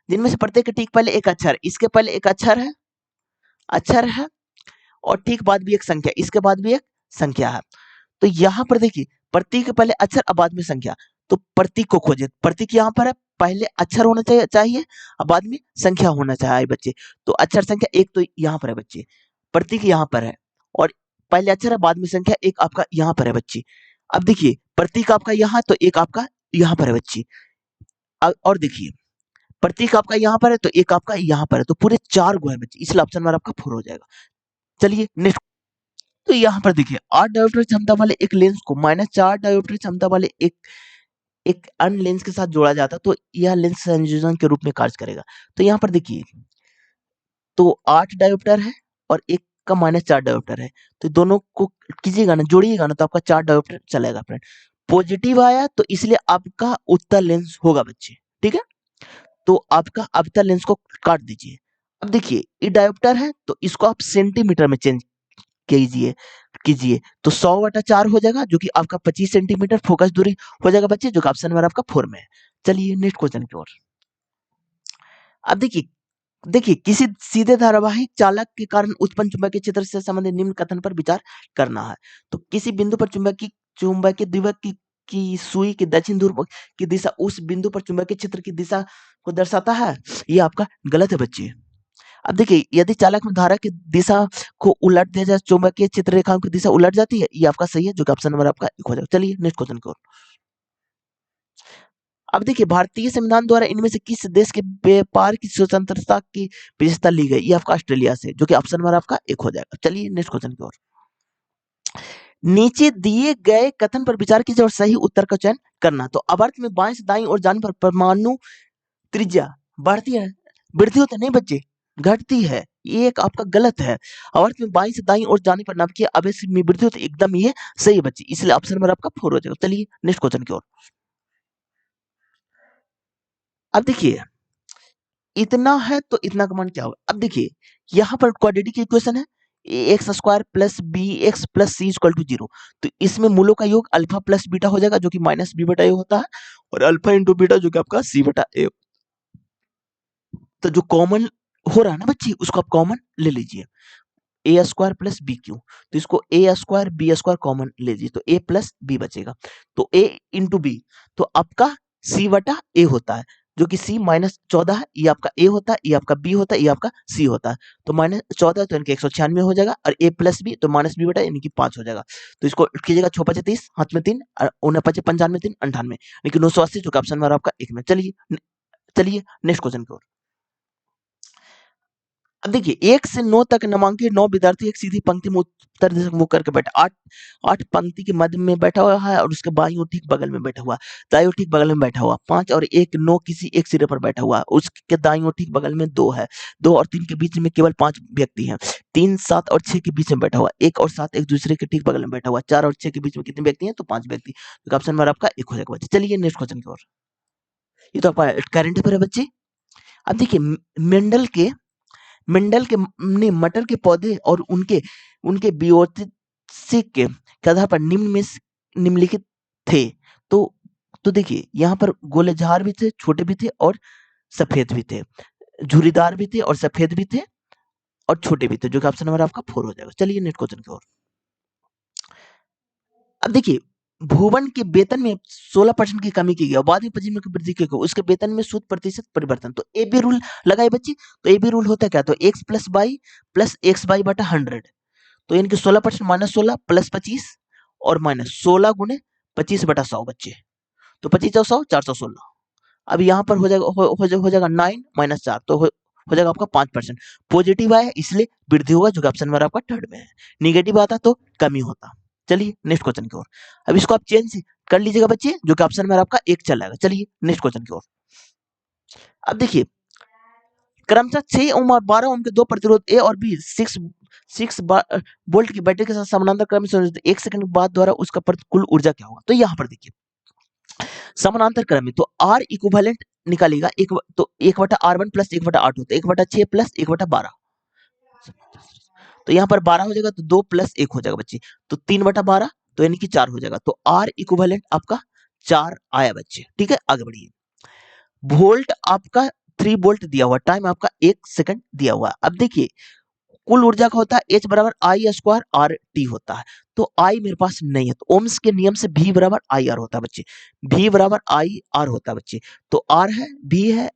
A: जिनमें से प्रत्येक टिक पहले एक अक्षर, इसके पहले एक अक्षर है, और ठीक बाद भी एक संख्या, इसके बाद भी एक संख्या है। तो यहाँ पर देखिए, प्रतीक के पहले अक्षर और बाद में संख्या, तो प्रतीक को खोजिए। प्रतीक यहाँ पर है, पहले अक्षर होना चाहिए और बाद में संख्या होना चाहिए बच्चे। तो अक्षर संख्या एक तो यहाँ पर है बच्चे, प्रतीक यहाँ पर है, और पहले अक्षर है बाद में संख्या, एक आपका यहाँ पर है बच्चे। अब देखिए प्रतीक आपका यहाँ तो एक आपका यहाँ पर है बच्चे। और देखिए प्रतीक आपका यहाँ पर है तो एक आपका यहाँ पर है, तो पूरे 4 गो है बच्चे, इसलिए ऑप्शन नंबर आपका 4 हो जाएगा। चलिए नेक्स्ट। तो यहाँ पर देखिए 8 डायोप्टर क्षमता वाले एक लेंस को -4 डायोप्टर क्षमता वाले एक एक अन्य लेंस के साथ जोड़ा जाता तो यह लेंस संयोजन के रूप में कार्य करेगा। तो यहाँ पर देखिए तो 8 डायोप्टर है और एक का -4 डायोप्टर है, तो दोनों को कीजिएगा ना, जोड़िएगा ना, तो आपका 4 डायोप्टर चलेगा फ्रेंड। पॉजिटिव आया तो इसलिए आपका उत्तर लेंस होगा बच्चे, ठीक है। तो आपका अवतल लेंस को काट दीजिए। अब देखिए ये डायोप्टर है तो इसको आप सेंटीमीटर में चेंज कीजिए कीजिए तो 100/4 हो जाएगा, जो कि आपका 25 सेंटीमीटर फोकस दूरी हो जाएगा बच्चे, जो कि ऑप्शन नंबर आपका 4 में है। चलिए नेक्स्ट क्वेश्चन की ओर। अब देखिए देखिए किसी सीधे धारावाहिक चालक के कारण उत्पन्न चुंबकीय क्षेत्र से संबंधित निम्न कथन पर विचार करना है। तो किसी बिंदु पर चुंबकीय द्विध्रुव की सुई के दक्षिण ध्रुव की दिशा उस बिंदु पर चुंबकीय क्षेत्र की दिशा को दर्शाता है, ये आपका गलत है बच्चे। अब देखिए यदि चालक में धारा की दिशा को उलट दिया जाए, चुंबकीय क्षेत्र रेखाओं की दिशा उलट जाती है, ये आपका सही है, जो कि ऑप्शन नंबर आपका 1 हो जाएगा। चलिए नेक्स्ट क्वेश्चन की ओर। अब देखिए भारतीय संविधान द्वारा इनमें से किस देश के व्यापार की स्वतंत्रता की विशेषता ली गई, ये आपका ऑस्ट्रेलिया से, जो कि ऑप्शन नंबर आपका 1 हो जाएगा। चलिए नेक्स्ट क्वेश्चन की ओर। नीचे दिए गए कथन पर विचार कीजिए और सही उत्तर का चयन करना। तो अवर्त में बाएं से दाईं ओर जाने पर परमाणु त्रिज्या बढ़ती है, वृद्धि होती नहीं बच्चे, घटती है, ये एक आपका गलत है। अवर्त में बाईं से दाईं ओर जाने पर नाभिकीय आवेश में वृद्धि होती है, एकदम ये सही है बच्चे, इसलिए ऑप्शन नंबर आपका 4 हो जाएगा। चलिए नेक्स्ट क्वेश्चन की ओर। अब देखिए इतना है तो इतना का मान क्या होगा। अब देखिए यहाँ पर क्वाड्रेटिक इक्वेशन है, x square plus b x plus c equal to 0। तो इसमें मूलों का योग अल्फा प्लस बीटा हो जाएगा, जो कि -b/a होता है, और अल्फा इंटू बीटा जो कि आपका c/a। तो जो कॉमन हो रहा है ना बच्चे, उसको आप कॉमन ले लीजिए, ए स्क्वायर प्लस बी क्यू, तो इसको ए स्क्वायर बी स्क्वायर कॉमन ले लीजिए, तो ए प्लस बी बचेगा। तो ए इंटू बी तो आपका c/a होता है, जो कि c -14 है, ये आपका a होता है, ये आपका b होता है, ये आपका c होता है। तो -14 तो इनके 196 हो जाएगा, और a प्लस बी तो -b/, यानी कि 5 हो जाएगा। तो इसको कीजिएगा 6×5 = 30, हाथ में 3, 49 × 95 3 98, लेकिन 980, जो कि ऑप्शन नंबर आपका 1 में। चलिए नेक्स्ट क्वेश्चन की ओर। अब देखिए 1 से 9 तक नामांकित 9 विद्यार्थी एक सीधी पंक्ति में उत्तर दिशा मुख करके बैठा, 8 पंक्ति के मध्य में बैठा हुआ है, और उसके बाईं ओर ठीक बगल में बैठा हुआ, दाईं ओर ठीक बगल में बैठा हुआ, 5 और 1 9 किसी एक सिरे पर बैठा हुआ, उसके दाईं ओर ठीक बगल में 2 है, 2 और 3 के बीच में केवल 5 व्यक्ति हैं, 3 7 और 6 के बीच में बैठा हुआ, 1 और 7 एक दूसरे के ठीक बगल में बैठा हुआ, 4 और 6 के बीच में कितने व्यक्ति हैं, तो 5 व्यक्ति। तो ऑप्शन नंबर आपका 1 हो जाएगा बच्चे। चलिए नेक्स्ट क्वेश्चन की ओर। ये तो आपका करंट अफेयर है बच्चे। अब देखिए मेंडल के ने मटर के पौधे और उनके उनके बियोतिक के आधार पर निम्नलिखित थे। तो देखिए यहाँ पर गोलेझार भी थे, छोटे भी थे और सफेद भी थे, झुरीदार भी थे और सफेद भी थे और छोटे भी थे, जो कि ऑप्शन नंबर आपका 4 हो जाएगा। चलिए नेक्स्ट क्वेश्चन की ओर। अब देखिए भुवन के वेतन में 16% की कमी की गई और बाद में 25 की वृद्धि की गई, उसके वेतन में शुद्ध प्रतिशत परिवर्तन। तो ए बी रूल लगाए बच्चे। तो ए बी रूल होता है क्या, तो x plus y plus x y बटा 100, तो इनके 16% -16 प्लस 25 और -16 गुने 25/100 बच्चे, तो 25 और 100 416। अब यहाँ पर हो जाएगा हो जाएगा 9 - 4, तो हो जाएगा आपका 5%। पॉजिटिव आया इसलिए वृद्धि होगा, जो कि ऑप्शन नंबर आपका 3rd में है। निगेटिव आता तो कमी होता। चलिए नेक्स्ट क्वेश्चन की ओर। अब इसको आप चेंज कर लीजिएगा बच्चे, जो कि ऑप्शन नंबर आपका 1 चल जाएगा। चलिए नेक्स्ट क्वेश्चन की ओर। अब देखिए क्रमशः 6 ओम और 12 ओम के दो प्रतिरोध ए और बी 6 वोल्ट की बैटरी के साथ समानांतर क्रम से 1 सेकंड बाद द्वारा उसका कुल ऊर्जा क्या होगा। तो यहाँ पर देखिए समानांतर क्रम में तो R इक्विवेलेंट निकालेगा, तो 1/R1 प्लस 1/8 होता है, 1/6 प्लस 1/12, तो यहाँ पर 12 हो जाएगा, तो 2 प्लस 1 हो जाएगा बच्चे, तो 3/12, तो यानी कि 4 हो जाएगा। तो R इक्विवेलेंट आपका 4 आया बच्चे। ठीक है, आगे बढ़िए। वोल्ट आपका 3 वोल्ट दिया हुआ, टाइम आपका 1 सेकंड दिया हुआ। अब देखिए कुल ऊर्जा का होता है H बराबर आई स्क्वायर आर टी होता है। तो आई मेरे पास नहीं है, तो ओम्स के नियम से V बराबर आई आर होता है बच्चे, V बराबर आई आर होता है बच्चे। तो R है, V है,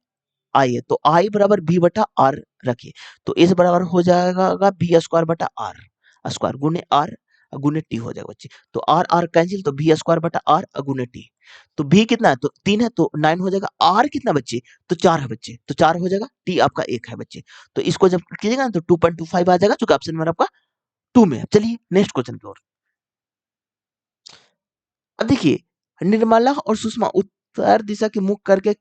A: आई है, तो आई बराबर V बटा आर रखिए, तो इस बराबर हो जाएगा V स्क्वायर बटा आर स्क्वायर गुने आर गुने टी हो जाएगा बच्चे। तो आर आर कैंसिल, तो V स्क्वायर बटा आर गुने टी। तो V कितना है, तो 3 है, तो 9 हो जाएगा। आर कितना बच्चे, तो 4 है बच्चे, तो 4 हो जाएगा। टी आपका 1 है बच्चे। तो इसको जब कीजिएगा ना तो 2.25 आ जाएगा, जो कि ऑप्शन नंबर आपका 2 में है। चलिए नेक्स्ट क्वेश्चन की ओर। अब देखिए, निर्मला और सुषमा उत्तर दिशा के मुख करके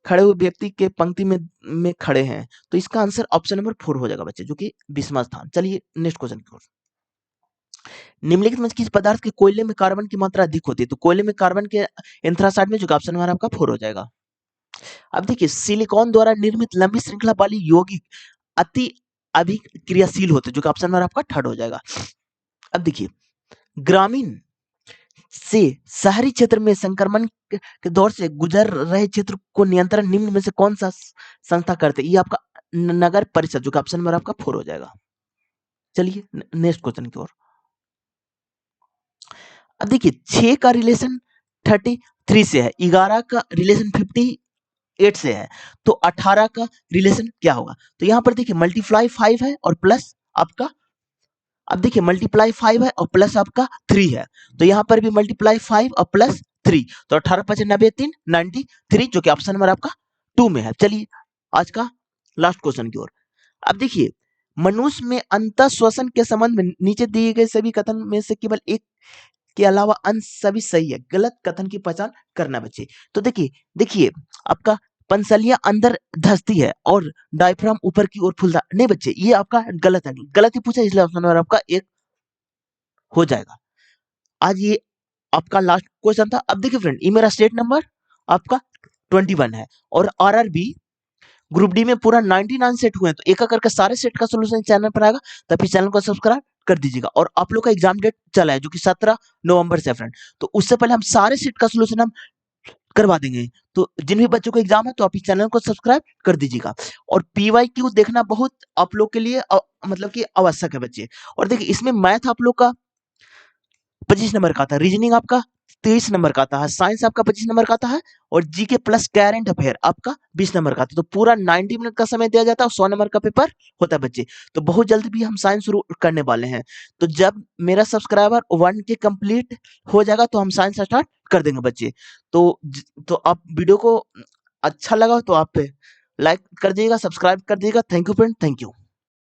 A: खड़े हुए व्यक्ति के पंक्ति में खड़े हैं, तो इसका आंसर ऑप्शन नंबर 4 हो जाएगा बच्चे, जो कि 20वां स्थान। चलिए नेक्स्ट क्वेश्चन की ओर। निम्नलिखित में किस पदार्थ के कोयले में कार्बन की मात्रा अधिक होती है, तो कोयले में कार्बन के एंथ्रासाइड में, जो कि ऑप्शन नंबर आपका 4 हो जाएगा। अब देखिए, सिलिकॉन द्वारा निर्मित लंबी श्रृंखला वाली यौगिक अति अभिक्रियाशील होते हैं, जो कि ऑप्शन नंबर आपका 3rd हो जाएगा। अब देखिए, ग्रामीण से शहरी क्षेत्र में संक्रमण के दौर से गुजर रहे क्षेत्र को नियंत्रण निम्न में से कौन सा संस्था करते हैं, ये आपका नगर परिषद, जो कि ऑप्शन नंबर आपका 4 हो जाएगा। चलिए नेक्स्ट क्वेश्चन की ओर। अब देखिए, 6 का रिलेशन 33 से है, 11 का रिलेशन 58 से है, तो 18 का रिलेशन क्या होगा। तो यहाँ पर देखिए मल्टीप्लाई 5 है और प्लस आपका, अब देखिए मल्टीप्लाई 5 है और प्लस आपका 3 है, तो यहाँ पर भी मल्टीप्लाई 5 और प्लस 3, तो 18 5 93 93, जो कि ऑप्शन नंबर आपका 2 में है। चलिए आज का लास्ट क्वेश्चन की ओर। अब देखिए, मनुष्य में अंतः श्वसन के संबंध में नीचे दिए गए सभी कथन में से केवल एक के अलावा अन्य सभी सही है, गलत कथन की पहचान करना बच्चे। तो देखिए देखिए आपका पंसलियां अंदर धंसती है और डायफ्राम ऊपर की ओर फूलता नहीं बच्चे, ये आपका गलत है, गलत ही पूछा, इसलिए ऑप्शन नंबर आपका 1 हो जाएगा। आज ये आपका लास्ट क्वेश्चन था। अब देखिए फ्रेंड, ये मेरा स्टेट नंबर आपका 21 है और आरआरबी ग्रुप डी में पूरा 99 सेट हुए हैं, तो एक एक करके सारे सेट का सोल्यूशन चैनल पर आएगा, तभी चैनल को सब्सक्राइब कर दीजिएगा। और आप लोग का एग्जाम डेट चला है, जो कि 17 नवंबर से है फ्रेंड, तो उससे पहले हम सारे सेट का सोल्यूशन हम करवा देंगे। तो जिन भी बच्चों को एग्जाम है, तो आप इस चैनल को सब्सक्राइब कर दीजिएगा। और PYQ देखना बहुत आप लोग के लिए मतलब कि आवश्यक है बच्चे। और देखिए, इसमें मैथ आप लोग का 25 नंबर का आता है, रीजनिंग आपका 23 नंबर का आता है, साइंस आपका 25 नंबर का आता है, और जीके प्लस करंट अफेयर आपका 20 नंबर का आता है। तो पूरा 90 मिनट का समय दिया जाता है और 100 नंबर का पेपर होता है बच्चे। तो बहुत जल्द भी हम साइंस शुरू करने वाले हैं, तो जब मेरा सब्सक्राइबर 1K कंप्लीट हो जाएगा, तो हम साइंस स्टार्ट कर देंगे बच्चे। तो आप वीडियो को अच्छा लगा तो आप लाइक कर दीजिएगा, सब्सक्राइब कर दीजिएगा। Thank you friend, thank you.